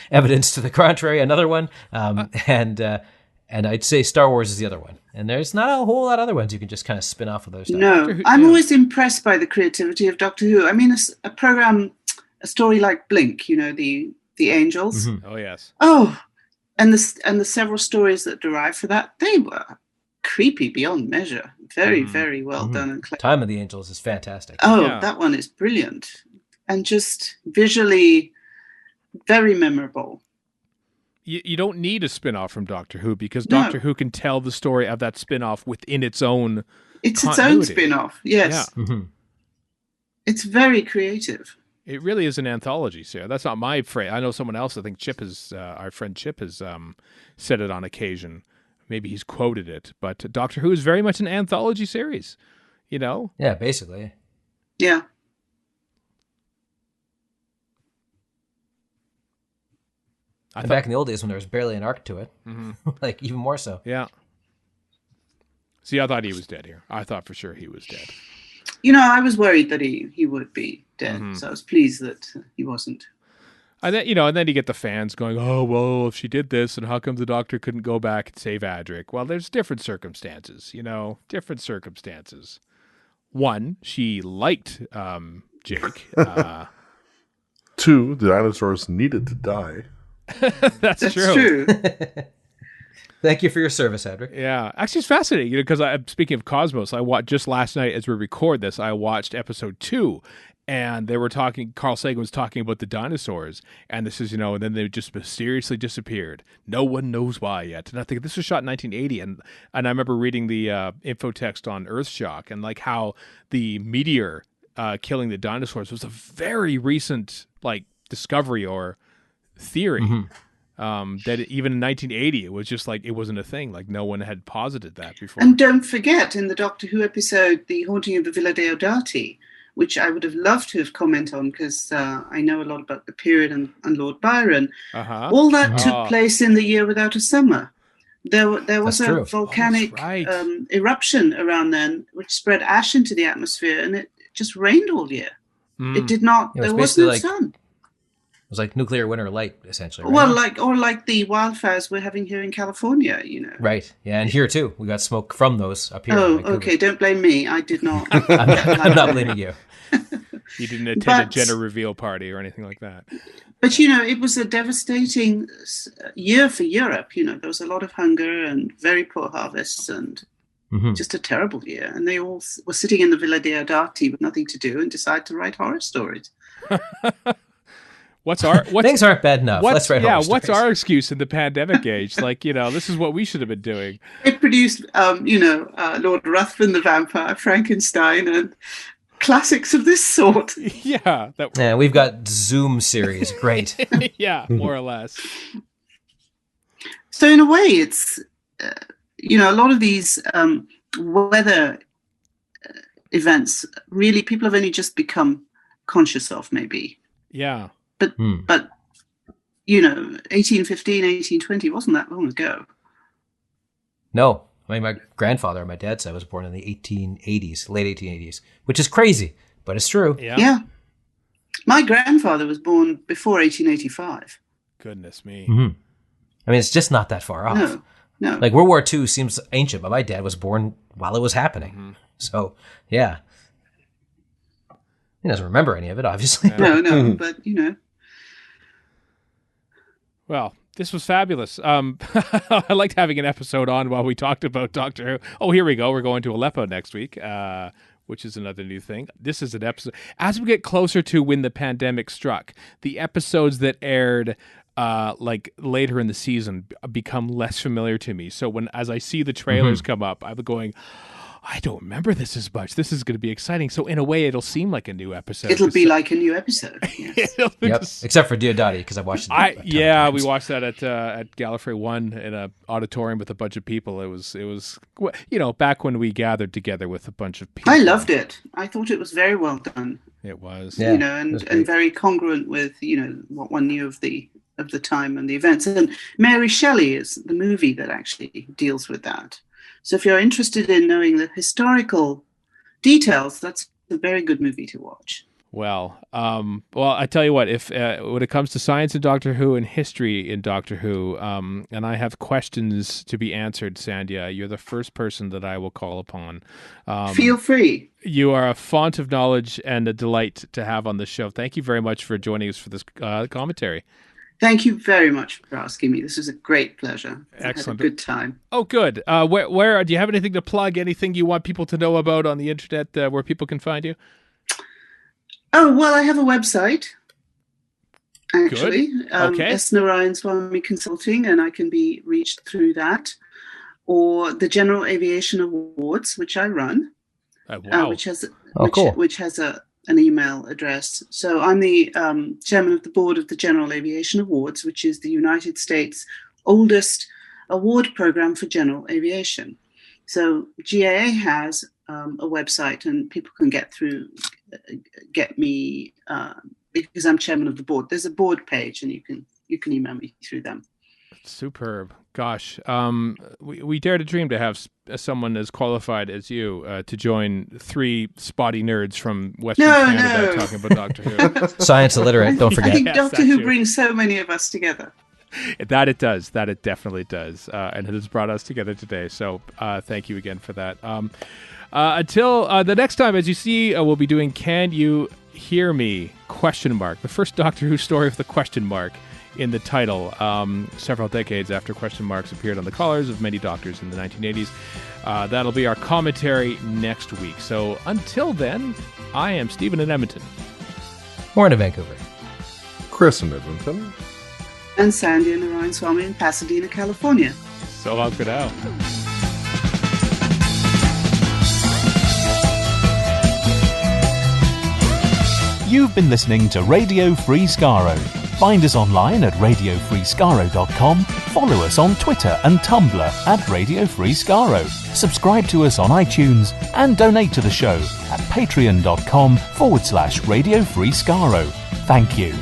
evidence to the contrary, another one. And I'd say Star Wars is the other one. And there's not a whole lot of other ones you can just kind of spin off of those stuff. No, I'm always impressed by the creativity of Doctor Who. I mean, a story like Blink, the Angels. Mm-hmm. Oh, yes. Oh, and the several stories that derive for that, they were creepy beyond measure. Very, very well done and clever. Time of the Angels is fantastic. Oh, yeah. That one is brilliant. And just visually very memorable. You don't need a spin-off from Doctor Who because Doctor Who can tell the story of that spin-off within its own It's its own spin-off, yes. Yeah. Mm-hmm. It's very creative. It really is an anthology, Sarah. That's not my phrase. I know someone else, I think Chip has, our friend Chip has said it on occasion. Maybe he's quoted it, but Doctor Who is very much an anthology series, Yeah, basically. Yeah. And back in the old days when there was barely an arc to it, like even more so. Yeah. See, I thought he was dead here. I thought for sure he was dead. I was worried that he would be dead, so I was pleased that he wasn't. And then, and then you get the fans going, oh, well, if she did this, and how come the Doctor couldn't go back and save Adric? Well, there's different circumstances, different circumstances. One, she liked Jake. 2, the dinosaurs needed to die. That's true. Thank you for your service, Adric. Yeah. Actually, it's fascinating, because speaking of Cosmos, I watched just last night as we record this, I watched episode 2. And they were talking, Carl Sagan was talking about the dinosaurs. And this is, and then they just mysteriously disappeared. No one knows why yet. And I think this was shot in 1980. And I remember reading the info text on Earthshock and like how the meteor killing the dinosaurs was a very recent discovery or theory. That even in 1980, it was just it wasn't a thing. Like no one had posited that before. And don't forget, in the Doctor Who episode, The Haunting of the Villa Deodati, which I would have loved to have commented on because I know a lot about the period and Lord Byron. All that took place in the year without a summer. There was a volcanic eruption around then, which spread ash into the atmosphere, and it just rained all year. It did not. There was no sun. It was like nuclear winter light, essentially. Right? Well, like the wildfires we're having here in California, Right. Yeah, and here too. We got smoke from those up here. Oh, okay. Don't blame me. I did not. I'm not blaming you. You didn't attend a gender reveal party or anything like that. But, it was a devastating year for Europe. There was a lot of hunger and very poor harvests and just a terrible year. And they all were sitting in the Villa Deodati with nothing to do and decided to write horror stories. Things aren't bad enough. Let's write horror stories. What's our excuse in the pandemic age? This is what we should have been doing. It produced, Lord Ruthven the Vampire, Frankenstein, and classics of this sort. Yeah. We've got Zoom series. Great. Yeah, more or less. So in a way, it's, a lot of these weather events, really, people have only just become conscious of, maybe. Yeah. But 1815, 1820 wasn't that long ago. No. I mean, my grandfather on my dad's side was born in the 1880s, late 1880s, which is crazy, but it's true. Yeah. My grandfather was born before 1885. Goodness me. I mean, it's just not that far off. No. Like World War II seems ancient, but my dad was born while it was happening. So, yeah. He doesn't remember any of it, obviously. No, but, Well, this was fabulous. I liked having an episode on while we talked about Doctor Who. Oh, here we go. We're going to Aleppo next week, which is another new thing. This is an episode. As we get closer to when the pandemic struck, the episodes that aired later in the season become less familiar to me. So as I see the trailers come up, I'm going, I don't remember this as much. This is going to be exciting. So in a way, it'll seem like a new episode. It'll be like a new episode. Yes. Except for Diodati, because I watched it. We watched that at Gallifrey 1 in an auditorium with a bunch of people. It was back when we gathered together with a bunch of people. I loved it. I thought it was very well done. It was. Yeah, and very congruent with what one knew of the time and the events. And Mary Shelley is the movie that actually deals with that. So if you're interested in knowing the historical details, that's a very good movie to watch. Well, I tell you what, if when it comes to science in Doctor Who and history in Doctor Who, and I have questions to be answered, Sandya, you're the first person that I will call upon. Feel free. You are a font of knowledge and a delight to have on the show. Thank you very much for joining us for this commentary. Thank you very much for asking me. This was a great pleasure. Excellent. I had a good time. Oh, good. Where do you have anything to plug? Anything you want people to know about on the internet where people can find you? Oh, well, I have a website, actually. Good. Okay. S. Narayanswami Consulting, and I can be reached through that. Or the General Aviation Awards, which I run. Wow. Which has cool. Which has an email address. So I'm the chairman of the board of the General Aviation Awards, which is the United States' oldest award program for general aviation. So GAA has a website, and people can get me because I'm chairman of the board. There's a board page, and you can you can email me through them. Superb. Gosh, we dare to dream to have someone as qualified as you to join three spotty nerds from Western Canada talking about Doctor Who. Science illiterate, don't forget. I think Yes, Doctor that's Who you. brings so many of us together. That it does. That it definitely does. And it has brought us together today. So thank you again for that. Until the next time, as you see, we'll be doing Can You Hear Me? ? The first Doctor Who story with a question mark in the title, several decades after question marks appeared on the collars of many doctors in the 1980s. That'll be our commentary next week. So until then, I am Stephen in Edmonton. Warren in Vancouver. Chris in Edmonton. And Sandya Narayanswami in Pasadena, California. So long for now. You've been listening to Radio Free Skaro. Find us online at radiofreeskaro.com, follow us on Twitter and Tumblr at Radio Free Skaro, subscribe to us on iTunes, and donate to the show at patreon.com/Radio Free Skaro. Thank you.